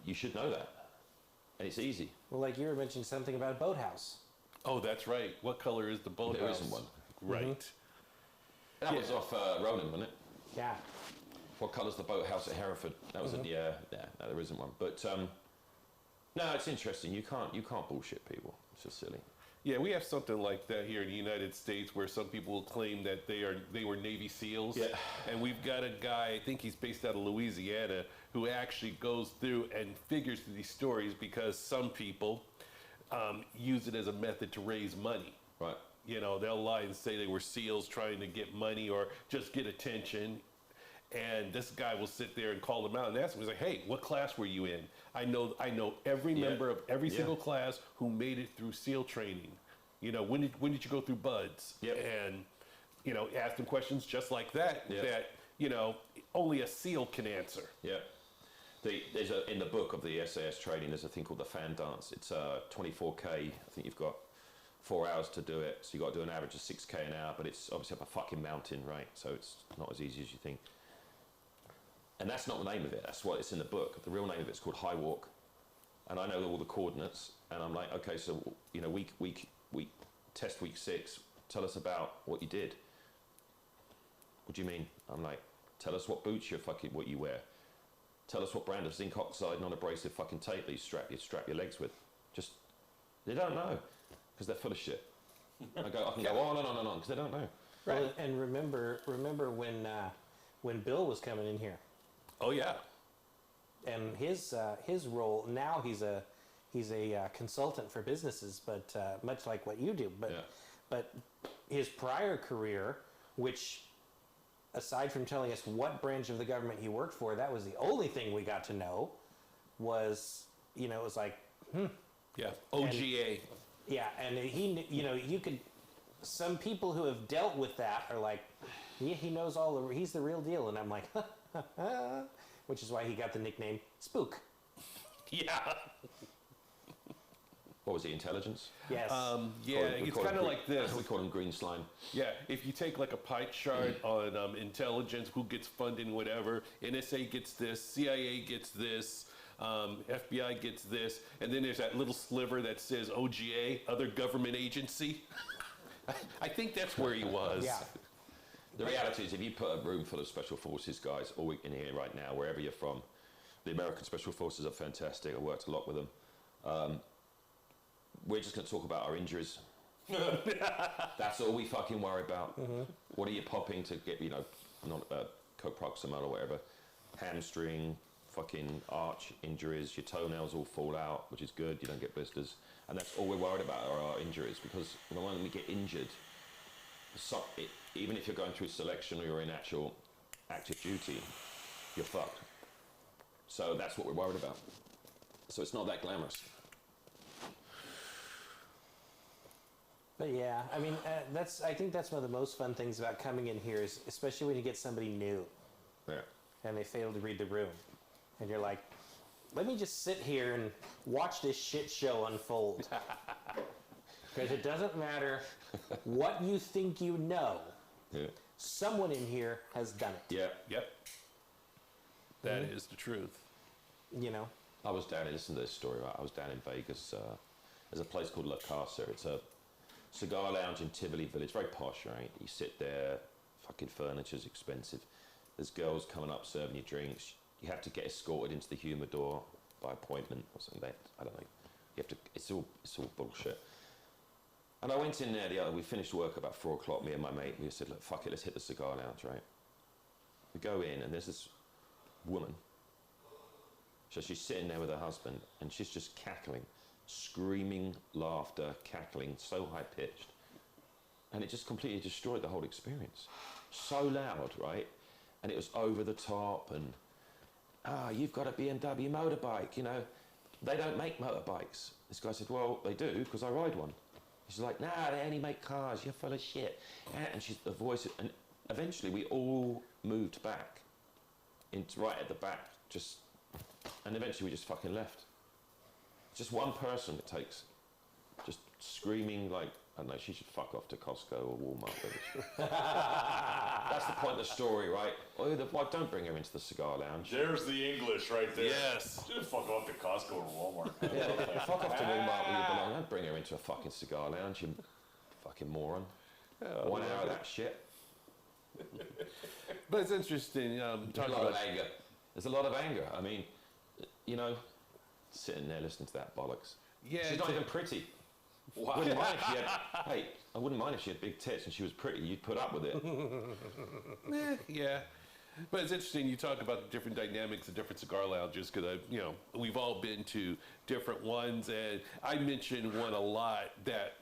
you should know that, and it's easy. Well, like you were mentioning something about a boathouse. Oh, that's right. What color is the boathouse? There isn't one. Right. That was off Ronan, wasn't it? Yeah. What colour's the boathouse at Hereford? That was no, there isn't one. But no, it's interesting. You can't bullshit people. It's just silly. Yeah, we have something like that here in the United States where some people will claim that they were Navy SEALs. Yeah. And we've got a guy, I think he's based out of Louisiana, who actually goes through and figures these stories because some people use it as a method to raise money. Right. They'll lie and say they were SEALs trying to get money or just get attention. And this guy will sit there and call them out and ask them, he's like, hey, what class were you in? I know every member of every single class who made it through SEAL training. When did you go through BUDS? Yep. And, ask them questions just like that, that, only a SEAL can answer. Yeah. In the book of the SAS training, there's a thing called the fan dance. It's 24K. I think you've got 4 hours to do it. So you've got to do an average of 6K an hour, but it's obviously up a fucking mountain, right? So it's not as easy as you think. And that's not the name of it. That's what it's in the book. The real name of it's called High Walk. And I know all the coordinates. And I'm like, okay, so, week test week 6. Tell us about what you did. What do you mean? I'm like, tell us what boots what you wear. Tell us what brand of zinc oxide non-abrasive fucking tape that you strap your legs with. Just, they don't know. Because they're full of shit. I can go on and on and on because they don't know. Right. Well, and remember when Bill was coming in here. Oh yeah. And his role now, he's a consultant for businesses, but much like what you do. But his prior career, which aside from telling us what branch of the government he worked for, that was the only thing we got to know. Was it was like yeah, OGA. And he you could. Some people who have dealt with that are like, yeah, he knows he's the real deal, and I'm like, which is why he got the nickname Spook. Yeah. What was he, intelligence? Yes. Yeah, it's kind of like this. We call him green slime. Yeah, if you take like a pie chart on intelligence, who gets funding, whatever, NSA gets this, CIA gets this, FBI gets this, and then there's that little sliver that says OGA, other government agency. I think that's where he was. Yeah. The reality is, if you put a room full of special forces guys, all in here right now, wherever you're from, the American special forces are fantastic. I worked a lot with them. We're just going to talk about our injuries. That's all we fucking worry about. What are you popping to get, not coproximal or whatever, hamstring, fucking arch injuries, your toenails all fall out, which is good, you don't get blisters. And that's all we're worried about are our injuries, because the moment we get injured, even if you're going through selection or you're in actual active duty, you're fucked. So that's what we're worried about. So it's not that glamorous. But yeah, I mean, I think that's one of the most fun things about coming in here is, especially when you get somebody new. Yeah. And they fail to read the room. And you're like, let me just sit here and watch this shit show unfold. Because it doesn't matter what you think you know. Yeah. Someone in here has done it. Yeah. Yep. That is the truth. I was down, listen to this story, right? I was down in Vegas. There's a place called La Casa. It's a cigar lounge in Tivoli Village, very posh, right? You sit there, fucking furniture's expensive. There's girls coming up serving you drinks. You have to get escorted into the humidor by appointment or something. I don't know. You have to. It's all bullshit. And I went in there. We finished work about 4 o'clock. Me and my mate. We said, look, fuck it, let's hit the cigar lounge, right? We go in, and there's this woman. So she's sitting there with her husband, and she's just cackling. Screaming, laughter, cackling, so high-pitched. And it just completely destroyed the whole experience. So loud, right? And it was over the top, and, you've got a BMW motorbike, They don't make motorbikes. This guy said, well, they do, because I ride one. She's like, nah, they only make cars, you're full of shit. And she's the voice, and eventually we all moved back, right at the back, and eventually we just fucking left. Just one person it takes, just screaming like, I don't know, she should fuck off to Costco or Walmart. That's the point of the story, right? Well, don't bring her into the cigar lounge. There's the English right there. Yes. Just fuck off to Costco or Walmart. Yeah, fuck off to Walmart where you belong. Don't bring her into a fucking cigar lounge, you fucking moron. 1 hour of that shit. But it's interesting. Talking about anger. There's a lot of anger. I mean, sitting there listening to that bollocks. Yeah, she's not even pretty. Wow. Wouldn't mind if she had, I wouldn't mind if she had big tits and she was pretty. You'd put up with it. Yeah. But it's interesting you talk about the different dynamics of different cigar lounges because we've all been to different ones, and I mentioned one a lot that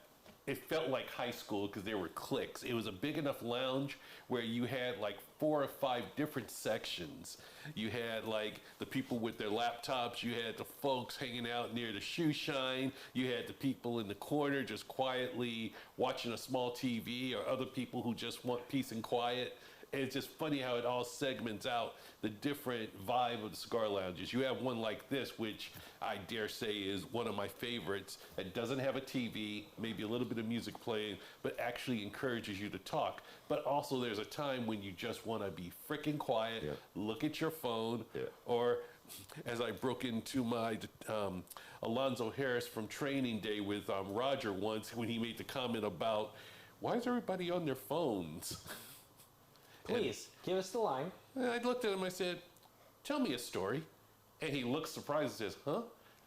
it felt like high school because there were cliques. It was a big enough lounge where you had like 4 or 5 different sections. You had like the people with their laptops, you had the folks hanging out near the shoe shine, you had the people in the corner just quietly watching a small TV, or other people who just want peace and quiet. And it's just funny how it all segments out the different vibe of the cigar lounges. You have one like this, which I dare say is one of my favorites. It doesn't have a TV, maybe a little bit of music playing, but actually encourages you to talk. But also there's a time when you just want to be freaking quiet, look at your phone, or as I broke into my Alonzo Harris from Training Day with Roger once when he made the comment about, why is everybody on their phones? Please, give us the line. And I looked at him, I said, tell me a story. And he looks surprised and says, huh?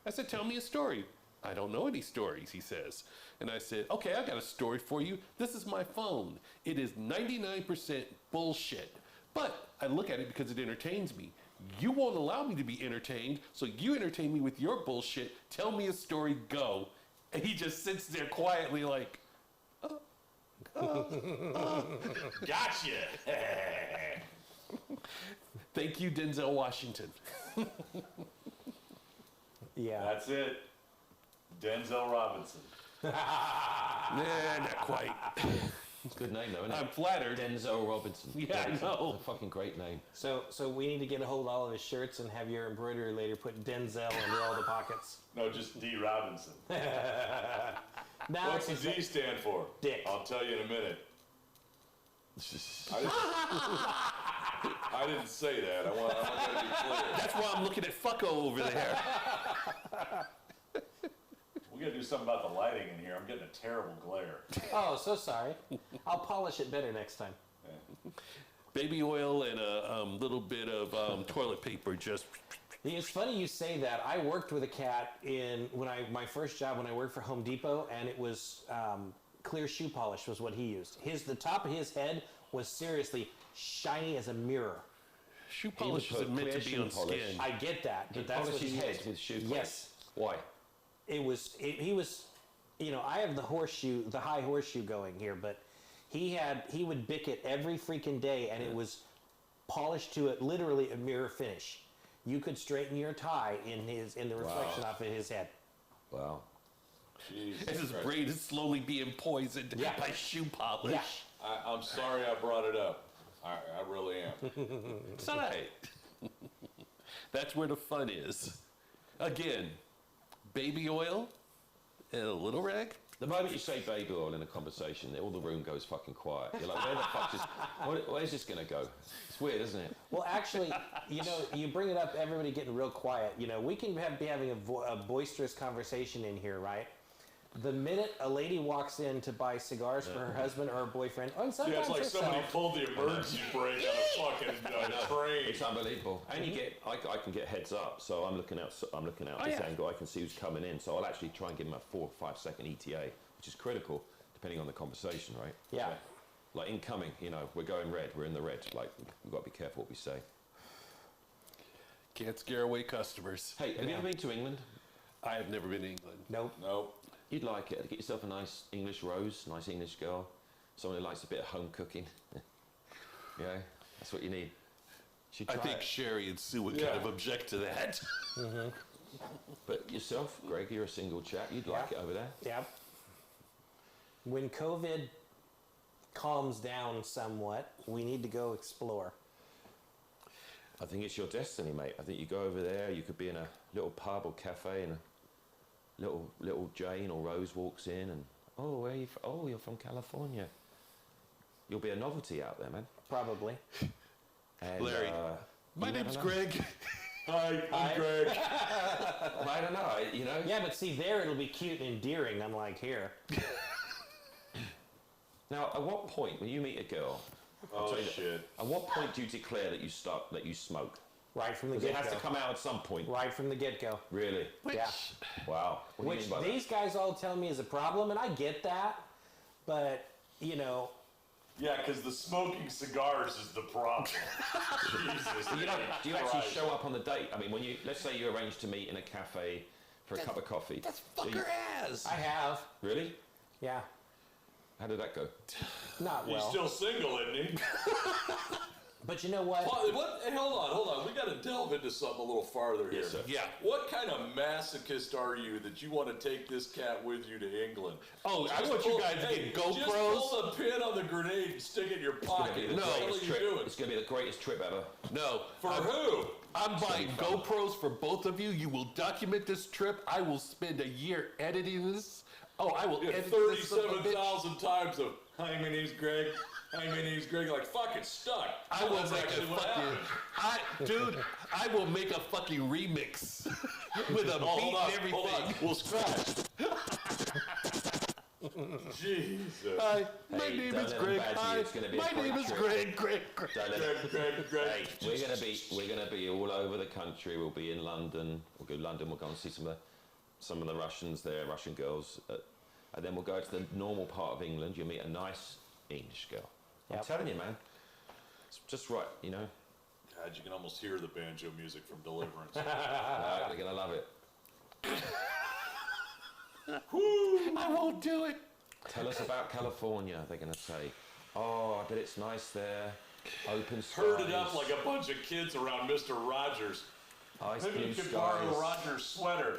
I said, tell me a story. I don't know any stories, he says. And I said, okay, I got a story for you. This is my phone. It is 99% bullshit. But I look at it because it entertains me. You won't allow me to be entertained, so you entertain me with your bullshit. Tell me a story, go. And he just sits there quietly like, Gotcha. Thank you, Denzel Washington. Yeah. That's it. Denzel Robinson. Nah, not quite. Good name, though, isn't it? I'm flattered. Denzel Robinson. Yeah, I know. It's a fucking great name. So we need to get a hold of all of his shirts and have your embroidery later put Denzel under all the pockets. No, just D. Robinson. Now, What's the D stand for? Dick. I'll tell you in a minute. I didn't say that. I want that to be clear. That's why I'm looking at fucko over there. We gotta do something about the lighting in here. I'm getting a terrible glare. Oh, so sorry. I'll polish it better next time. Baby oil and a little bit of toilet paper. Just It's funny you say that. I worked with a cat my first job when I worked for Home Depot, and it was clear shoe polish was what he used. The top of his head was seriously shiny as a mirror. shoe polish put isn't meant to clear be on shoe polish. skin. I get that, but He that's what polished he his head used. with shoe polish. Yes. Why? He was, I have the high horseshoe going here, but he would bick it every freaking day, and it was polished to literally a mirror finish. You could straighten your tie in the reflection off of his head. Wow. Jesus And his Christ. brain is slowly being poisoned Yeah. by shoe polish. Yeah. I'm sorry I brought it up. I really am. It's all right. That's where the fun is. Again, baby oil and a little rag. The moment you say baby oil in a conversation, all the room goes fucking quiet. You're like, where the fuck where's this going to go? It's weird, isn't it? Well, actually, you bring it up, everybody getting real quiet. We can be having a boisterous conversation in here, right? The minute a lady walks in to buy cigars for her husband or her boyfriend, and Yeah, sometimes it's like herself, somebody pulled the emergency brake on a fucking train. It's unbelievable. And I can get heads up, so I'm looking out this angle. I can see who's coming in, so I'll actually try and give them a 4 or 5 second ETA, which is critical depending on the conversation, right? yeah. Like incoming, we're going red. We're in the red. Like we've got to be careful what we say. Can't scare away customers. Hey, have you ever been to England? I have never been to England. Nope. Nope. You'd like it. Get yourself a nice English rose, nice English girl, someone who likes a bit of home cooking. Yeah, that's what you need. Should I try think it. Sherry and Sue would Yeah. kind of object to that. But yourself, Greg, you're a single chap. You'd like it over there. Yep. When COVID calms down somewhat, we need to go explore. I think it's your destiny, mate. I think you go over there. You could be in a little pub or cafe, and a little Jane or Rose walks in, and where are you? Oh, you're from California. You'll be a novelty out there, man. Probably. And, Larry, my you never name's know. Greg. Hi, Hi. I'm Greg. I don't know. Yeah, but see, there it'll be cute and endearing, unlike here. Now, at what point, when you meet a girl, Oh, tell you that. shit. at what point do you declare that you smoke? Right from the 'Cause it has get-go. to come out at some point. Right from the get-go. Really? Yeah. Wow. What do you Which mean by that? these guys all tell me is a problem, and I get that, but, Yeah, because the smoking cigars is the problem. Jesus. Do you actually Christ. show up on the date? I mean, let's say you arrange to meet in a cafe for a cup of coffee. That's Do you- fucker ass. I have. Really? Yeah. How did that go? Not He's well. still single, isn't he? But you know what? What? Hey, hold on. We got to delve into something a little farther here. Yes, sir. Yeah. What kind of masochist are you that you want to take this cat with you to England? Oh, I want you guys to get Just GoPros. pull the pin on the grenade and stick it in your It's gonna pocket. be the What the hell are greatest you trip. doing? It's going to be the greatest trip ever. No. For who? I'm buying GoPros for both of you. You will document this trip. I will spend a year editing this. Oh, I will Yeah, edit this son of a bitch. 37,000 times of, hi, my name's Greg. Hi, my name's Greg. Like, fucking stuck. I will That's make a actually what happened. fucking, I will make a fucking remix with a Oh, beat and hold on. everything. We'll scratch. Jesus. Hi, my Hey, name don't is let them Greg. badger you. Hi, It's gonna be a my great name is trip. Greg. Don't let- Greg. Hey, we're gonna be all over the country. We'll be in London. We'll go to London. We'll go and see some of the Russians there, Russian girls, and then we'll go to the normal part of England. You'll meet a nice English girl. I'm Yep. telling you, man. It's just right, God, you can almost hear the banjo music from Deliverance. They're gonna love it. I won't do it. Tell us about California. They're gonna say, "Oh, I bet it's nice there. Open skies." Heard it up like a bunch of kids around Mr. Rogers. Ice Maybe blue you could skies. borrow Roger's sweater.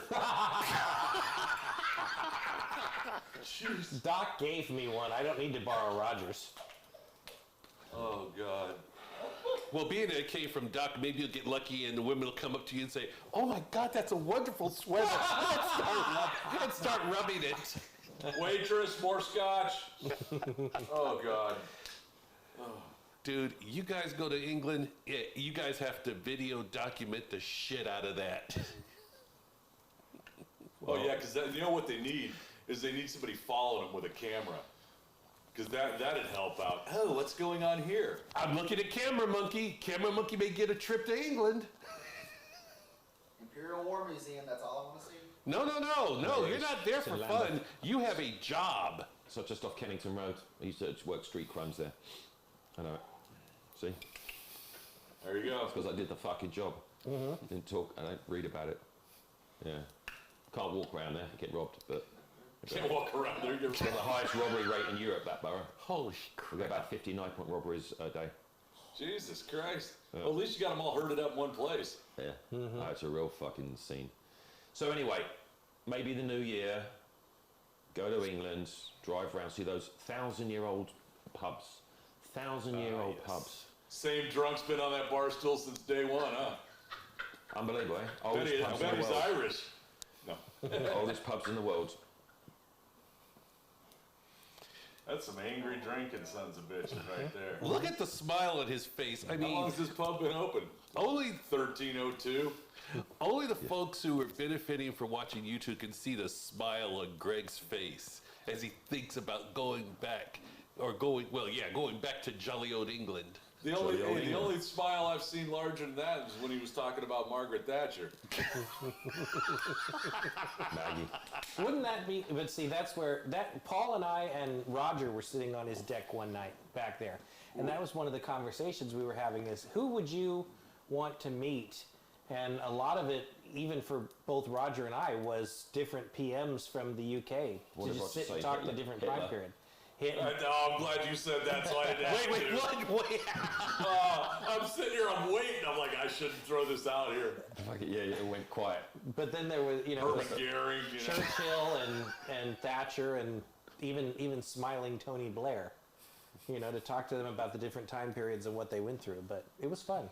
Jeez. Doc gave me one. I don't need to borrow Roger's. Oh God. Well, being that it came from Doc, maybe you'll get lucky and the women will come up to you and say, "Oh my God, that's a wonderful sweater." and start rubbing it. Waitress, more scotch. Oh God. Dude, you guys go to England, yeah, you guys have to video document the shit out of that. Oh yeah, because you know what they need is they need somebody following them with a camera. Because that'd help out. Oh, what's going on here? I'm looking at Camera Monkey. Camera Monkey may get a trip to England. Imperial War Museum, that's all I want to see. No, you're not there for fun. You have a job. So just off Kennington Road. I used to work street crimes there. I know it. See? There you go. Because I did the fucking job. Didn't talk, I don't read about it. Yeah. Can't walk around there, get robbed, but Can't walk around there. it's got the highest robbery rate in Europe, that borough. Holy We get about 59 point robberies a day. Jesus Christ. Well, at least you got them all herded up in one place. Yeah. Oh, it's a real fucking scene. So anyway, maybe the new year, go to England, drive around, see those 1,000-year-old pubs. 1,000-year-old yes. pubs. Same drunk's been on that bar stool since day one, huh? Unbelievable, eh? I Oldest pubs in bet the he's world. Irish. No. Oldest pubs in the world. That's some angry drinking sons of bitches right there. Look at the smile on his face. I How long mean, has this pub been open? only 1302. only the folks who are benefiting from watching YouTube can see the smile on Greg's face as he thinks about going back to jolly old England. The only smile I've seen larger than that is when he was talking about Margaret Thatcher. Maggie. Wouldn't that be? But see, that's where Paul and I and Roger were sitting on his deck one night back there, and that was one of the conversations we were having. Is who would you want to meet? And a lot of it, even for both Roger and I, was different PMs from the UK What to did just Roger sit and say? talk to Hitler? different Hitler? time period. Hitler. I'm glad you said that, so I had to ask Wait, you. what? I'm sitting here, I'm waiting. I'm like, I shouldn't throw this out here. Fuck it, yeah, it went quiet. But then there was, Herman Goering, you know. Churchill and Thatcher and even smiling Tony Blair, to talk to them about the different time periods and what they went through. But it was fun.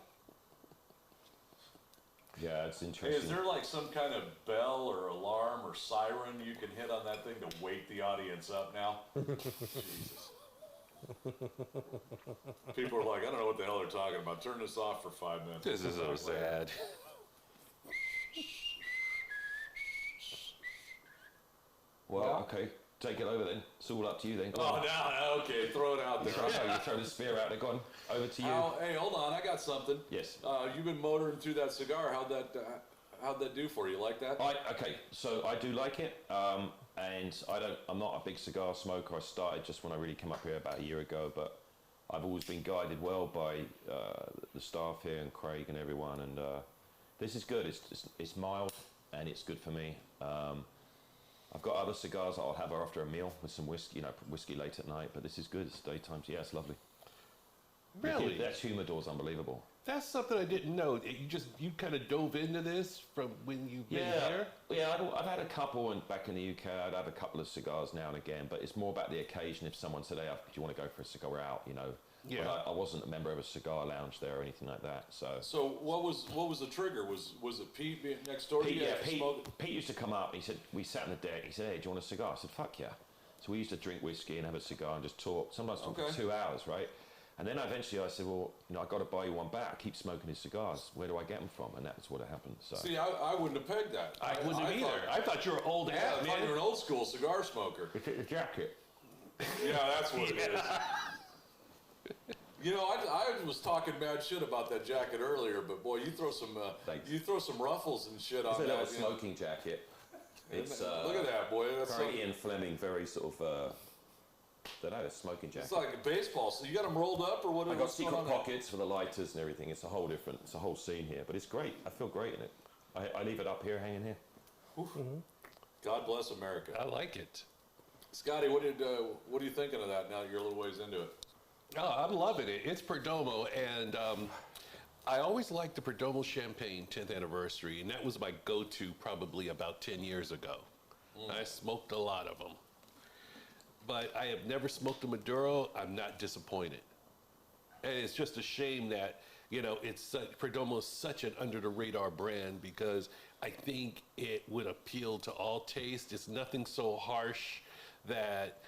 Yeah, it's Hey, interesting. is there like some kind of bell or alarm or siren you can hit on that thing to wake the audience up now? Jesus. People are like, I don't know what the hell they're talking about. Turn this off for 5 minutes. This is so sad. Well, okay, take it over then. It's all up to you then. Go Oh, on. now, okay, throw it out there. You throw the spear out there. Go on. Over to you. Hey, hold on, I got something. Yes. You've been motoring through that cigar. How'd that do for you? Like that? Okay, so I do like it, and I'm not a big cigar smoker. I started just when I really came up here about a year ago, but I've always been guided well by the staff here and Craig and everyone, and this is good. It's mild and it's good for me. I've got other cigars I'll have after a meal with some whiskey, whiskey late at night, but this is good. It's daytime. Yeah, it's lovely. Really? That humidor's unbelievable. That's something I didn't know. You kind of dove into this from when you've been there? Yeah, I've had a couple, and back in the UK, I'd have a couple of cigars now and again, but it's more about the occasion. If someone said, hey, do you want to go for a cigar out, Yeah. But I wasn't a member of a cigar lounge there or anything like that, so. So what was the trigger? Was it Pete being next door to you? Pete used to come up, he said, we sat on the deck, he said, hey, do you want a cigar? I said, fuck yeah. So we used to drink whiskey and have a cigar and just talk, sometimes talk for 2 hours, right? And then eventually I said, well, I got to buy you one back. I keep smoking his cigars. Where do I get them from? And that's what happened. So. See, I wouldn't have pegged that. I wouldn't have either. I thought you were old Yeah, hat, I thought you were man. an old school cigar smoker. It's a jacket. Yeah, that's what it is. I was talking mad shit about that jacket earlier, but boy, you throw some ruffles and shit on It's a that. little smoking jacket. It's Look at that, boy. That's very like, Ian Fleming, very sort of, I don't know, a smoking jacket. it's like a baseball. So you got them rolled up or what? I got what's going secret on there? pockets for the lighters and everything. It's a whole scene here, but it's great. I feel great in it. I leave it up here, hanging here. God bless America. I like it. Scotty, what are you thinking of that now that you're a little ways into it? Oh, I'm loving it. It's Perdomo, and I always liked the Perdomo Champagne 10th anniversary, and that was my go-to probably about 10 years ago. I smoked a lot of them. But I have never smoked a Maduro. I'm not disappointed. And it's just a shame that, Perdomo is such an under-the-radar brand because I think it would appeal to all tastes. It's nothing so harsh that...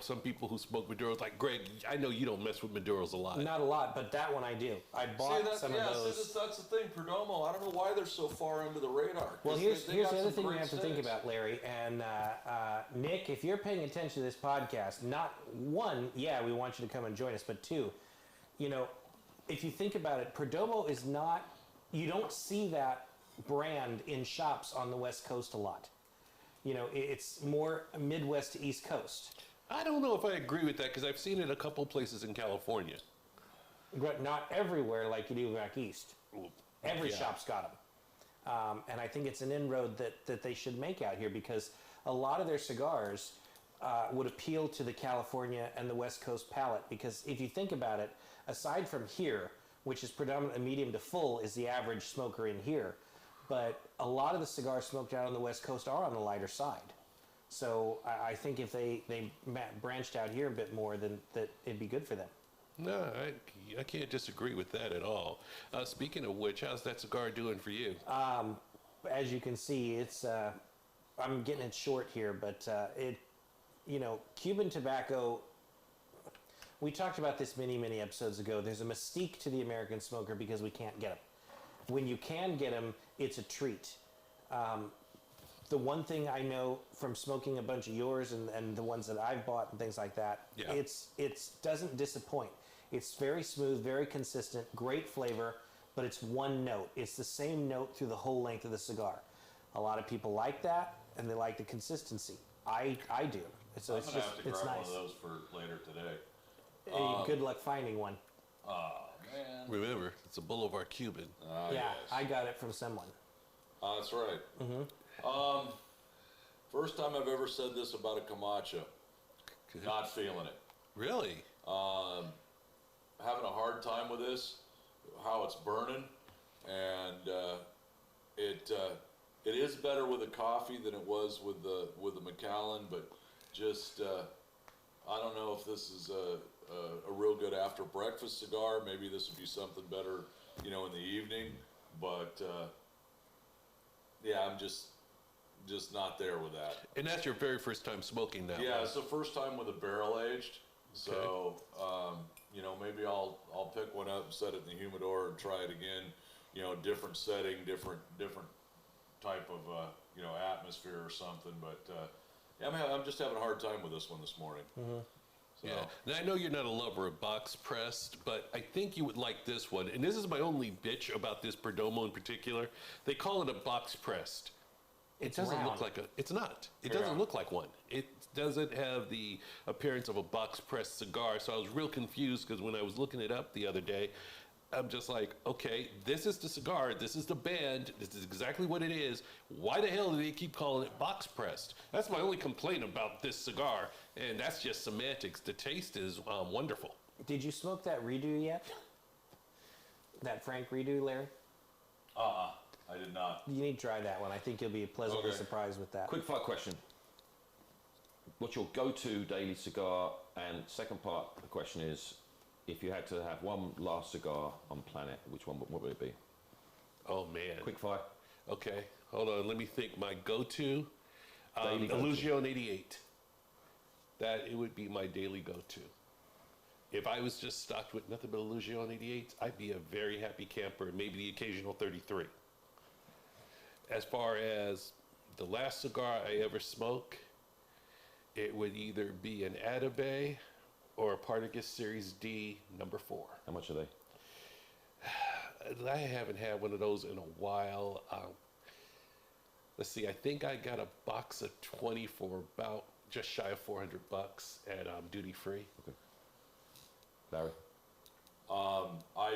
some people who smoke Maduros, like Greg, I know you don't mess with Maduros a lot. Not a lot, but that one I do. I bought some of those. That's the thing, Perdomo. I don't know why they're so far under the radar. Well, here's the other thing you have to think sticks. about, Larry. And Nick, if you're paying attention to this podcast, not one, we want you to come and join us, but two, if you think about it, Perdomo is not, you don't see that brand in shops on the West Coast a lot. It's more Midwest to East Coast. I don't know if I agree with that because I've seen it a couple places in California. But not everywhere like you do back east. Every shop's got them. And I think it's an inroad that they should make out here because a lot of their cigars would appeal to the California and the West Coast palate because if you think about it, aside from here, which is predominantly medium to full, is the average smoker in here, but a lot of the cigars smoked out on the West Coast are on the lighter side. So I think if they branched out here a bit more, then that it'd be good for them. No, I can't disagree with that at all. Speaking of which, how's that cigar doing for you? As you can see, it's I'm getting it short here, but Cuban tobacco. We talked about this many episodes ago. There's a mystique to the American smoker because we can't get them. When you can get them, it's a treat. The one thing I know from smoking a bunch of yours and the ones that I've bought and things like that, it doesn't disappoint. It's very smooth, very consistent, great flavor, but it's one note. It's the same note through the whole length of the cigar. A lot of people like that, and they like the consistency. I do. So I'm it's gonna just have to it's grab nice. one of those for later today. Good luck finding one. Oh man. Remember, it's a Boulevard Cuban. Yeah, Yes. I got it from someone. That's right. First time I've ever said this about a Camacho. Not feeling it. Really? Having a hard time with this, how it's burning, and it is better with a coffee than it was with the Macallan, but just I don't know if this is a real good after breakfast cigar. Maybe this would be something better, in the evening. But I'm just not there with that. And that's your very first time smoking that Yeah, one. it's the first time with a barrel aged. So maybe I'll pick one up and set it in the humidor and try it again. Different setting, different type of atmosphere or something. But I'm just having a hard time with this one this morning. So. Yeah. Now, I know you're not a lover of box pressed, but I think you would like this one. And this is my only bitch about this Perdomo in particular. They call it a box pressed. It doesn't round. look like it's not. It doesn't look like one. It doesn't have the appearance of a box pressed cigar. So I was real confused because when I was looking it up the other day, I'm just like, okay, this is the cigar, this is the band, this is exactly what it is. Why the hell do they keep calling it box pressed? That's my only complaint about this cigar, and that's just semantics. The taste is wonderful. Did you smoke that redo yet? That Frank redo, Larry? I did not. You need to try that one. I think you'll be pleasantly Okay. surprised with that. Quick fire question. What's your go-to daily cigar? And second part of the question is, if you had to have one last cigar on planet, which one what would it be? Oh, man. Quick fire. Okay, hold on, let me think. My go-to, Daily go-to. Illusion 88. That, it would be my daily go-to. If I was just stocked with nothing but Illusion 88, I'd be a very happy camper, maybe the occasional 33. As far as the last cigar I ever smoked, it would either be an Atabey or a Partagas Series D number 4. How much are they? I haven't had one of those in a while. Let's see, I think I got a box of 20 for about just shy of $400 at duty free. Okay. Larry? I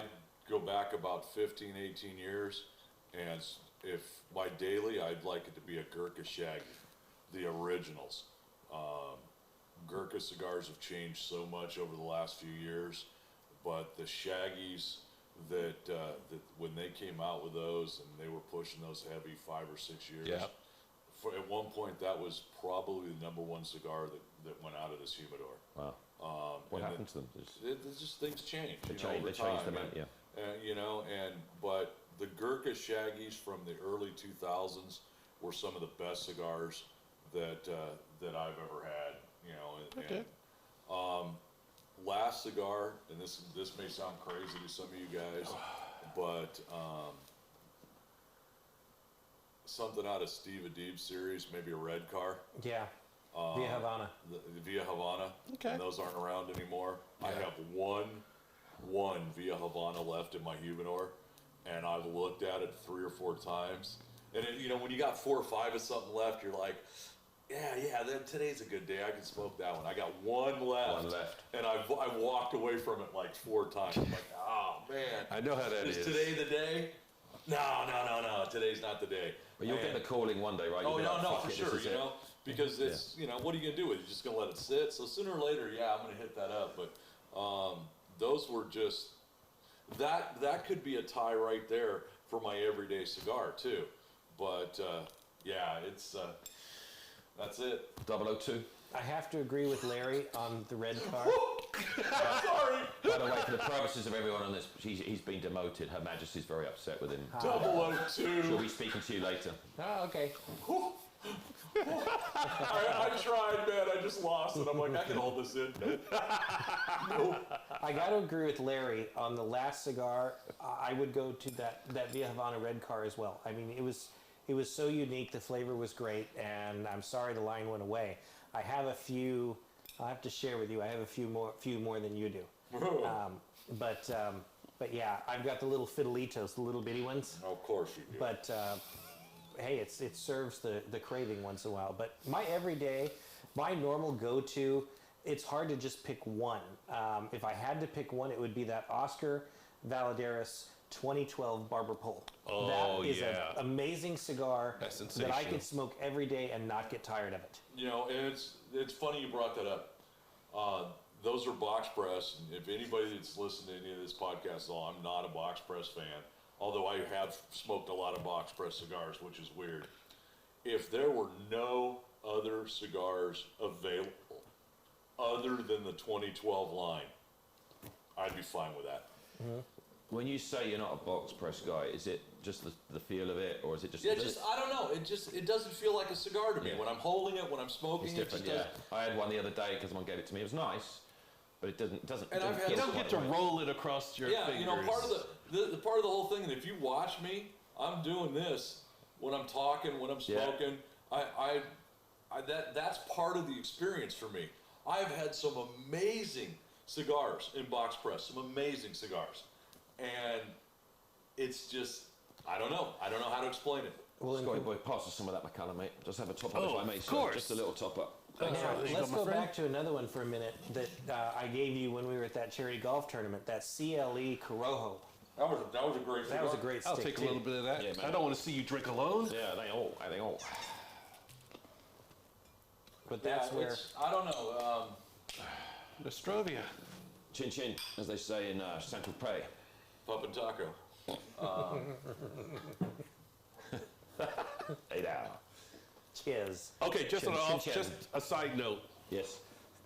go back about 15, 18 years, and if by daily, I'd like it to be a Gurkha Shaggy, the originals. Gurkha cigars have changed so much over the last few years, but the Shaggies that when they came out with those and they were pushing those heavy 5 or 6 years. Yeah. At one point, that was probably the #1 cigar that went out of this humidor. Wow. What happened to them? It's just things change. They Over changed time, them, and, yeah. But the Gurkha Shaggies from the early 2000s were some of the best cigars that I've ever had. Okay. Last cigar, and this may sound crazy to some of you guys, but something out of Steve Adib's series, maybe a Red Car. Yeah. Via Havana. The Via Havana. Okay. And those aren't around anymore. I have one Via Havana left in my humidor, and I've looked at it 3 or 4 times. And when you got 4 or 5 of something left, you're like, yeah, today's a good day. I can smoke that one. I got one left. And I walked away from it like 4 times. I'm like, oh man. I know how that is. Is today the day? No. Today's not the day. But you'll get the calling one day, right? Oh, You'll be like, no, "Fuck for it, sure, this is it." because it's, what are you going to do with it? You're just going to let it sit? So sooner or later, I'm going to hit that up. But those were just, that could be a tie right there for my everyday cigar, too. But, it's, that's it. 002. I have to agree with Larry on the Red Car. Sorry. By the way, for the purposes of everyone on this, he's been demoted. Her Majesty's very upset with him. 002. She'll be speaking to you later. Oh, okay. I tried, man. I just lost it. I'm like, I can hold this in. I got to agree with Larry on the last cigar. I would go to that Via Havana Red Car as well. I mean, it was so unique. The flavor was great, and I'm sorry the line went away. I have a few. I'll have to share with you. I have a few more than you do. But yeah, I've got the little Fidelitos, the little bitty ones. Of course you do. But hey, it serves the craving once in a while. But my normal go-to, it's hard to just pick one. If I had to pick one, it would be that Oscar Valadares 2012 Barber Pole. Oh, that is yeah. an amazing cigar That's that I sensational. could smoke every day and not get tired of it. And it's funny you brought that up. Those are box press. If anybody that's listened to any of this podcast, I'm not a box press fan. Although I have smoked a lot of box press cigars, which is weird. If there were no other cigars available other than the 2012 line, I'd be fine with that. Mm-hmm. When you say you're not a box press guy, is it just the feel of it, or is it just? Yeah, I don't know. It doesn't feel like a cigar to me. Yeah. When I'm holding it, when I'm smoking It's it, different. just Yeah, doesn't. I had one the other day because someone gave it to me. It was nice, but it doesn't. And I've had You feel don't quite get to right. roll it across your fingers. Part of the part of the whole thing. And if you watch me, I'm doing this when I'm talking, when I'm smoking. That's part of the experience for me. I've had some amazing cigars in box press, some amazing cigars, and it's just I don't know how to explain it. Well, Scotty boy, pass us some of that McCallum, mate. Just have a top up if I may, of sir. course. Just a little top up. Now, There you let's go, my go friend. back to another one for a minute that I gave you when we were at that charity golf tournament, that CLE Corojo. That was a great cigar. That was a great stick, I'll take a too. little bit of that. Yeah, man. I don't want to see you drink alone. Yeah, they all. But that's where... I don't know. Nostrovia. Chin chin, as they say in Saint Tropez. Pup and taco. Hey now. Cheers. Okay, just Chin, on chin, just chin. a side note. Yes.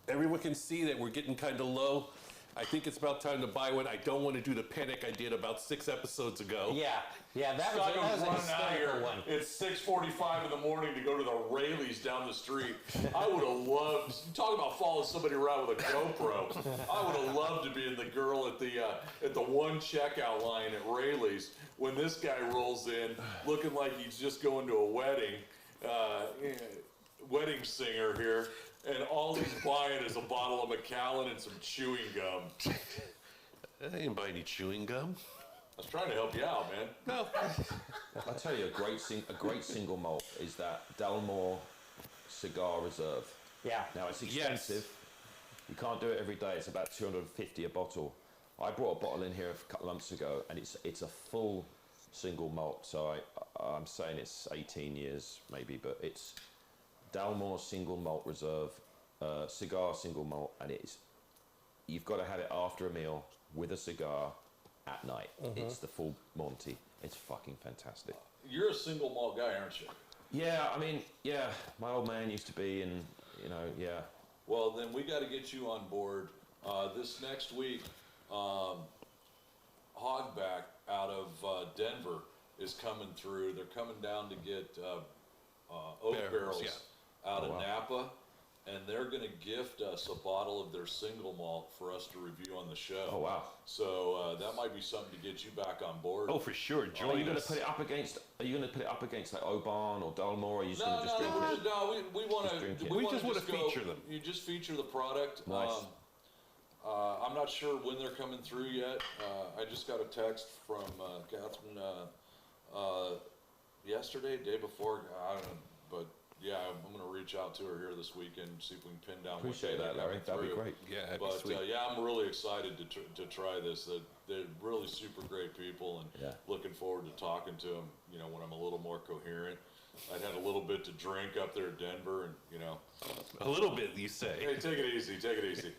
Everyone can see that we're getting kind of low. I think it's about time to buy one. I don't want to do the panic I did about 6 episodes ago. Yeah, that was Scott an was running out of hysterical here. one. It's 6:45 in the morning to go to the Rayleighs down the street. I would have loved. Talk about following somebody around with a GoPro. I would have loved to be in the girl at the one checkout line at Rayleighs when this guy rolls in, looking like he's just going to a wedding. Wedding singer here, and all he's buying is a bottle of Macallan and some chewing gum. I didn't buy any chewing gum. I was trying to help you out, man. No. I'll tell you, a great single malt is that Dalmore Cigar Reserve. Yeah. Now, it's expensive. You can't do it every day. It's about $250 a bottle. I brought a bottle in here a couple of months ago, and it's a full single malt. So I'm saying it's 18 years maybe, but it's Dalmore Single Malt Reserve, cigar single malt, and you've got to have it after a meal with a cigar, at night. It's the full Monty. It's fucking fantastic. You're a single malt guy, aren't you? Yeah, I mean, yeah, my old man used to be, and yeah. Well, then we got to get you on board. This next week, Hogback out of Denver is coming through. They're coming down to get oak barrels out of Napa, and they're going to gift us a bottle of their single malt for us to review on the show. Oh wow! So that might be something to get you back on board. Oh, for sure. Are you going to put it up against? Are you going to put it up against like Oban or Dalmore? Or are you just going to just drink it? No, we want to. We just want to feature them. You just feature the product. Nice. I'm not sure when they're coming through yet. I just got a text from Catherine yesterday, day before. I don't know, but yeah, I'm going to reach out to her here this weekend, see if we can pin down. Appreciate that, Larry. That'd be great. Yeah, that'd be But sweet. yeah, I'm really excited to try this. They're really super great people, and looking forward to talking to them. When I'm a little more coherent. I'd had a little bit to drink up there at Denver, and A little bit, you say. hey, take it easy, take it easy.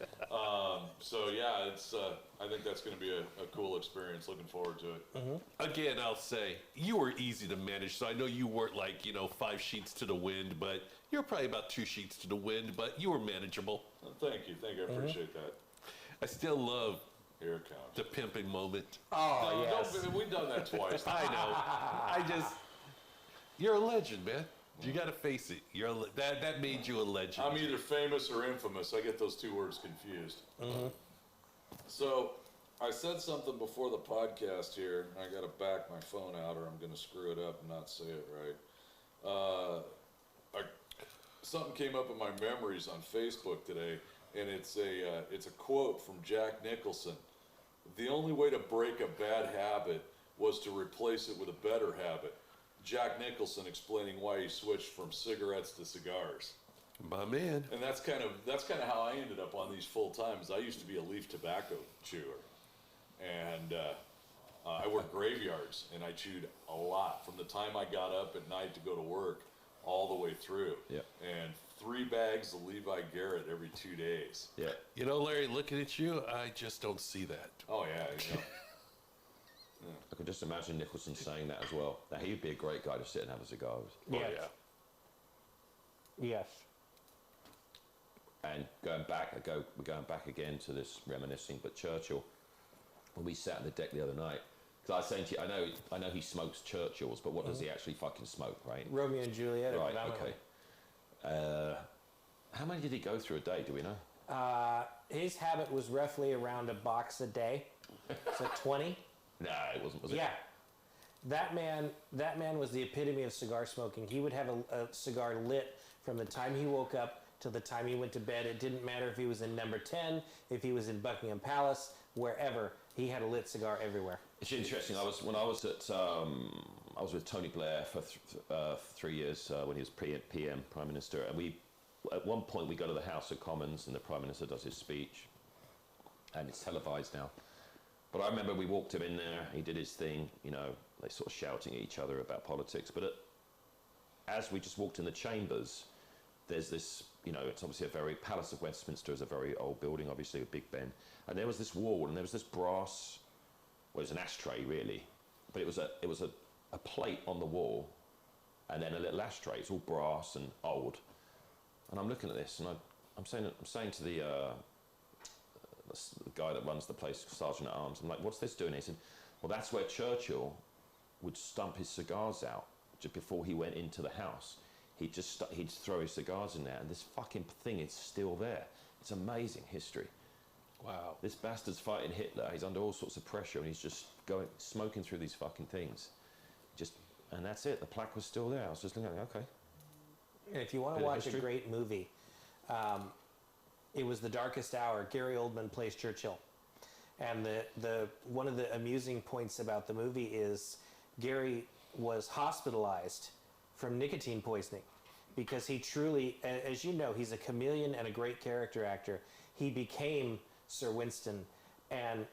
So yeah, it's. I think that's going to be a cool experience. Looking forward to it. Again, I'll say you were easy to manage. So I know you weren't like 5 sheets to the wind, but you're probably about 2 sheets to the wind. But you were manageable. Thank you, I appreciate that. I still love Here it comes. the pimping moment. Oh, yes. We've done that twice. I know. You're a legend, man. You got to face it. That made you a legend. I'm either famous or infamous. I get those two words confused. So I said something before the podcast here. I got to back my phone out, or I'm going to screw it up and not say it right. Something came up in my memories on Facebook today, and it's a quote from Jack Nicholson. The only way to break a bad habit was to replace it with a better habit. Jack Nicholson explaining why he switched from cigarettes to cigars. My man. And that's kind of how I ended up on these full times. I used to be a leaf tobacco chewer, and I worked graveyards, and I chewed a lot from the time I got up at night to go to work all the way through. Yeah. And 3 bags of Levi Garrett every 2 days. Yeah. Larry, looking at you, I just don't see that. Oh yeah. I could just imagine Nicholson saying that as well. Now he'd be a great guy to sit and have a cigar with. Yes. Oh, Yes. And we're going back again to this reminiscing, but Churchill, when we sat on the deck the other night, because I was saying to you, I know he smokes Churchills, but what does he actually fucking smoke, right? Romeo and Juliet. Right, predominantly. okay. How many did he go through a day, do we know? His habit was roughly around a box a day. So 20. No, it wasn't, was it? Yeah. That man was the epitome of cigar smoking. He would have a cigar lit from the time he woke up till the time he went to bed. It didn't matter if he was in number 10, if he was in Buckingham Palace, wherever. He had a lit cigar everywhere. It's interesting. I was with Tony Blair for 3 years when he was PM, Prime Minister, and at one point we go to the House of Commons and the Prime Minister does his speech, and it's televised now. But I remember we walked him in there, he did his thing, they sort of shouting at each other about politics. But as we just walked in the chambers, there's this, it's obviously Palace of Westminster is a very old building, obviously with Big Ben. And there was this wall, and there was this brass, well, it was an ashtray really, but it was a plate on the wall, and then a little ashtray. It's all brass and old. And I'm looking at this, and I'm saying to the guy that runs the place, Sergeant at Arms, I'm like, what's this doing? He said, well, that's where Churchill would stump his cigars out just before he went into the house. He'd throw his cigars in there, and this fucking thing is still there. It's amazing history. Wow. This bastard's fighting Hitler. He's under all sorts of pressure, and he's just smoking through these fucking things. And that's it. The plaque was still there. I was just looking at it. Okay. And if you want to watch a great movie, it was The Darkest Hour. Gary Oldman plays Churchill. And the one of the amusing points about the movie is Gary was hospitalized from nicotine poisoning because he truly, as you know, he's a chameleon and a great character actor. He became Sir Winston, and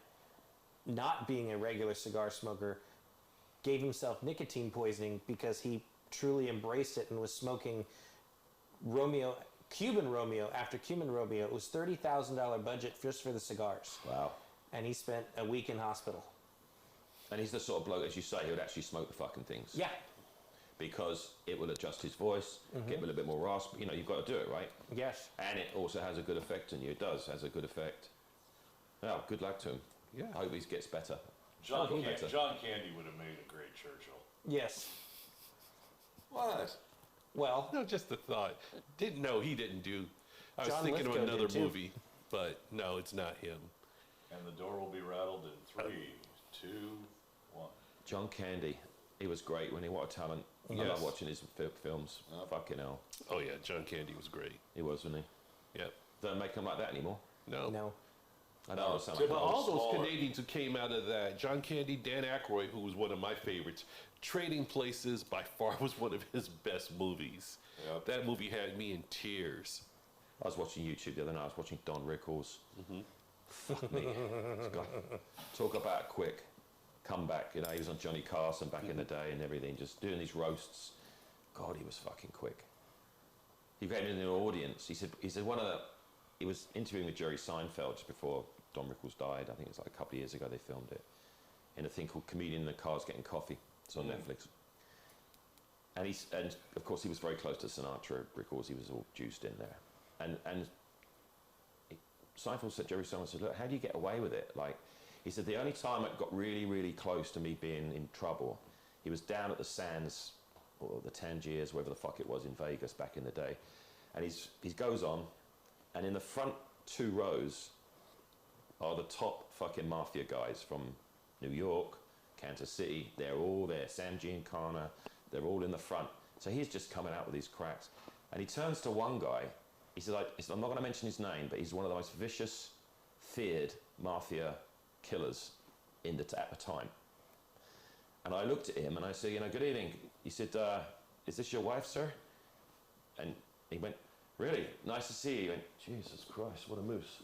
not being a regular cigar smoker, gave himself nicotine poisoning because he truly embraced it and was smoking Cuban Romeo after Cuban Romeo. It was $30,000 budget just for the cigars. Wow. And he spent a week in hospital. And he's the sort of bloke, as you say, he would actually smoke the fucking things. Yeah. Because it will adjust his voice, get a little bit more rasp. You know, you've got to do it, right? Yes. And it also has a good effect on you. It does, has a good effect. Well, good luck to him. Yeah. I hope he gets better. John Candy would have made a great Churchill. Yes. What? Well, No, just a thought. Didn't know he didn't do. I was John thinking Lithgow of another did too. movie, but no, it's not him. And the door will be rattled in 3, 2, 1. John Candy, he was great when he, what a talent. I Yes. love watching his films. Fucking hell. Oh yeah, John Candy was great. He was, wasn't he? Yep. Don't make him like that anymore. no. I know. it sounds Tip- like Well, all those Smaller. Canadians who came out of that, John Candy, Dan Aykroyd, who was one of my favorites. Trading Places by far was one of his best movies. Yep. That movie had me in tears. I was watching YouTube the other night. I was watching Don Rickles. Fuck me. God. Talk about a quick comeback. You know, he was on Johnny Carson back in the day and everything, just doing these roasts. God, he was fucking quick. He came in the audience. He said he was interviewing with Jerry Seinfeld just before Don Rickles died. I think it was like a couple of years ago they filmed it in a thing called Comedian in the Cars Getting Coffee. It's on Netflix. And of course he was very close to Sinatra. Rickles, he was all juiced in there. And Seinfeld said, Jerry Seinfeld said, look, how do you get away with it? Like, he said, the only time it got really, really close to me being in trouble, he was down at the Sands, or the Tangiers, wherever the fuck it was in Vegas back in the day. And he goes on, and in the front 2 rows are the top fucking mafia guys from New York, Kansas City. They're all there. Sam Giancana, they're all in the front. So he's just coming out with these cracks. And he turns to one guy. He said, I'm not going to mention his name, but he's one of the most vicious, feared mafia killers at the time. And I looked at him and I said, good evening. He said, is this your wife, sir? And he went, really? Nice to see you. He went, Jesus Christ, what a moose.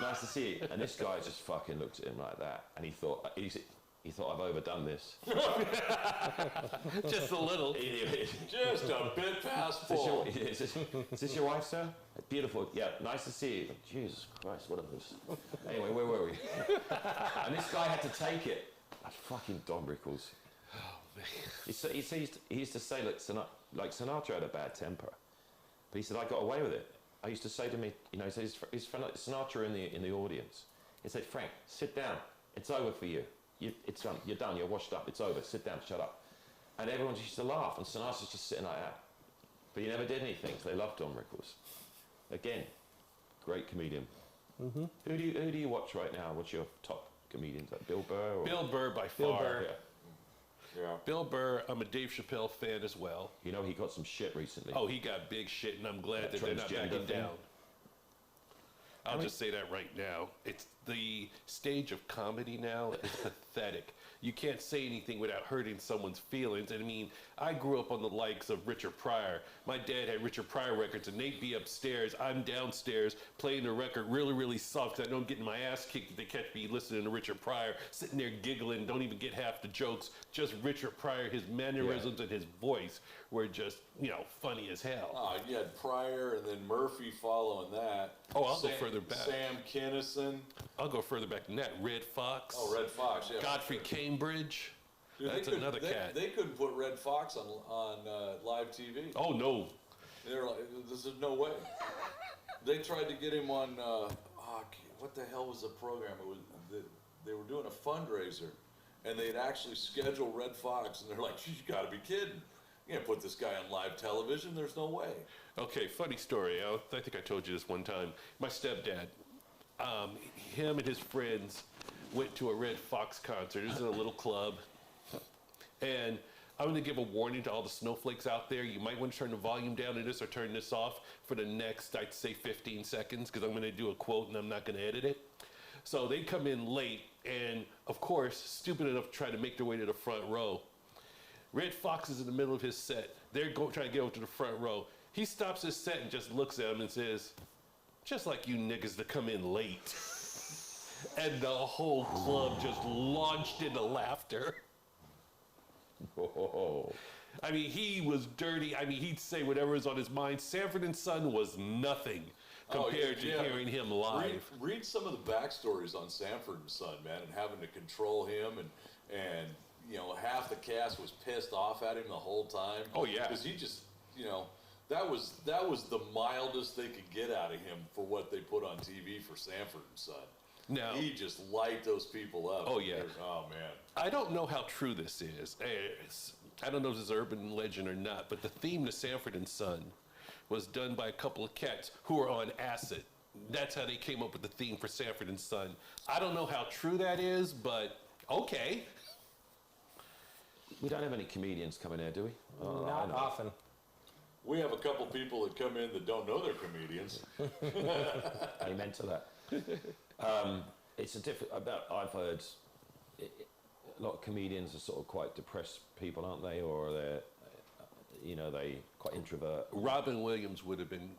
Nice to see you. And this guy just fucking looked at him like that. And he thought I've overdone this. Just a little. Just a bit past full. Is this your wife, sir? Beautiful. Yeah, nice to see you. Jesus Christ, what a moose. Anyway, where were we? And this guy had to take it. That's fucking Don Rickles. Oh, man. He used to say, look, Sinatra had a bad temper. But he said, I got away with it. I used to say to me, he said, is Sinatra in the audience? He said, Frank, sit down. It's over for you. It's done. You're done. You're washed up. It's over. Sit down. Shut up. And everyone used to laugh. And Sinatra's just sitting like that. But he never did anything. So they loved Don Rickles. Again, great comedian. Mm-hmm. Who do you watch right now? What's your top comedians? Like Bill Burr? Or? Bill Burr by Bill far. Burr. Yeah. Bill Burr, I'm a Dave Chappelle fan as well. He got some shit recently. Oh, he got big shit, and I'm glad That that they're not transgender backing thing? down. I'll just say that right now. It's the stage of comedy now is pathetic. You can't say anything without hurting someone's feelings. And I mean, I grew up on the likes of Richard Pryor. My dad had Richard Pryor records, and they'd be upstairs. I'm downstairs playing the record really, really soft. I know I'm getting my ass kicked if they catch me listening to Richard Pryor, sitting there giggling, don't even get half the jokes. Just Richard Pryor, his mannerisms and his voice were just, funny as hell. You had Pryor and then Murphy following that. Oh, I'll go further back. Sam Kinison. I'll go further back than that. Red Fox. Oh, Red Fox, yeah. Godfrey Cambridge. Dude, That's another cat. They couldn't put Red Fox on live TV. Oh, no. They're like, this is no way. They tried to get him on, what the hell was the program? It was they were doing a fundraiser, and they'd actually scheduled Red Fox, and they're like, you gotta be kidding. You can't put this guy on live television, there's no way. Okay, funny story. I think I told you this one time. My stepdad, him and his friends went to a Red Fox concert. It was in a little club. And I'm going to give a warning to all the snowflakes out there. You might want to turn the volume down on this or turn this off for the next, I'd say, 15 seconds, because I'm going to do a quote and I'm not going to edit it. So they come in late and, of course, stupid enough to try to make their way to the front row. Red Fox is in the middle of his set. They're trying to get over to the front row. He stops his set and just looks at them and says, just like you niggas that come in late. And the whole club just launched into laughter. Oh. I mean, he was dirty. I mean, he'd say whatever was on his mind. Sanford and Son was nothing compared to hearing him live. Read some of the backstories on Sanford and Son, man, and having to control him, and you know, half the cast was pissed off at him the whole time. Oh, yeah. Because he just, you know, that was the mildest they could get out of him for what they put on TV for Sanford and Son. Now, He just light those people up. Oh, yeah. Oh, man. I don't know how true this is. I don't know if this is urban legend or not, but the theme to Sanford and Son was done by a couple of cats who were on acid. That's how they came up with the theme for Sanford and Son. I don't know how true that is, but okay. We don't have any comedians coming here, do we? Not often. We have a couple people that come in that don't know they're comedians. Amen to that. It's a different. I've heard a lot of comedians are sort of quite depressed people, aren't they? Or they're, they quite introvert. Robin Williams would have been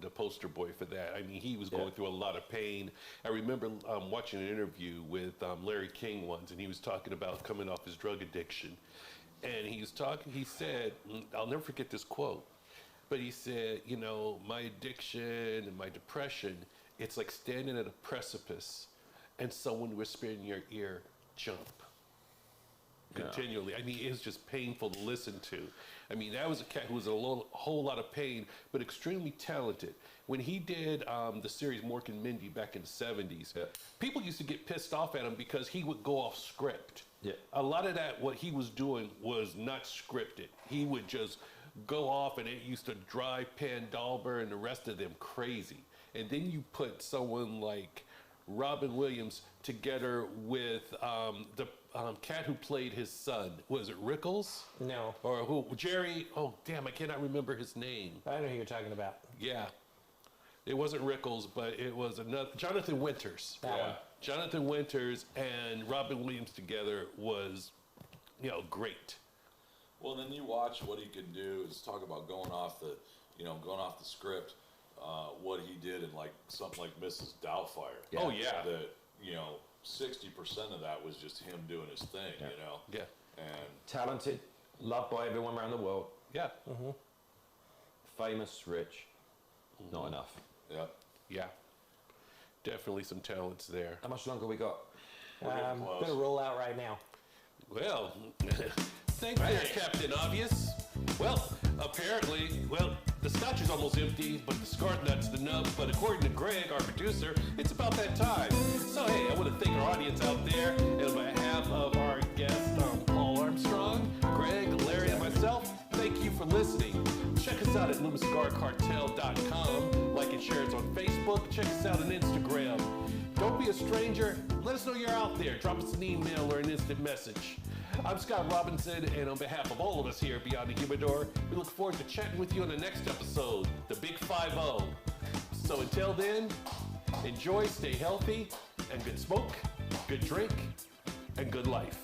the poster boy for that. I mean, he was going through a lot of pain. I remember watching an interview with Larry King once, and he was talking about coming off his drug addiction. And he said, I'll never forget this quote, but he said, my addiction and my depression, it's like standing at a precipice and someone whispering in your ear, jump. Continually. I mean, it was just painful to listen to. I mean, that was a cat who was in a whole lot of pain, but extremely talented. When he did the series Mork and Mindy back in the 70s, people used to get pissed off at him because he would go off script. Yeah. A lot of that, what he was doing was not scripted. He would just go off, and it used to drive Pan Dalber and the rest of them crazy. And then you put someone like Robin Williams together with the cat who played his son. Was it Rickles? No. Or who? Jerry? Oh, damn, I cannot remember his name. I know who you're talking about. Yeah. It wasn't Rickles, but it was another. Jonathan Winters. That one. Jonathan Winters and Robin Williams together was, great. Well, then you watch what he can do. Is talk about going off the script. What he did in like something like Mrs. Doubtfire. Yeah. Oh, yeah. That 60% of that was just him doing his thing. Yeah. And Talented, loved by everyone around the world. Yeah. Mm-hmm. Famous, rich, not enough. yeah. Yeah. Definitely some talents there. How much longer we got? Gonna roll out right now. Well, thanks there, Captain Obvious. Well, apparently, the scotch is almost empty, but the cigar nut's the nub. But according to Greg, our producer, it's about that time. So, hey, I want to thank our audience out there. And on behalf of our guest, Paul Armstrong, Greg, Larry, and myself, thank you for listening. Check us out at LumaCigarCartel.com. Like and share us on Facebook. Check us out on Instagram. Don't be a stranger. Let us know you're out there. Drop us an email or an instant message. I'm Scott Robinson, and on behalf of all of us here at Beyond the Humidor, we look forward to chatting with you on the next episode, the Big 5-0. So until then, enjoy, stay healthy, and good smoke, good drink, and good life.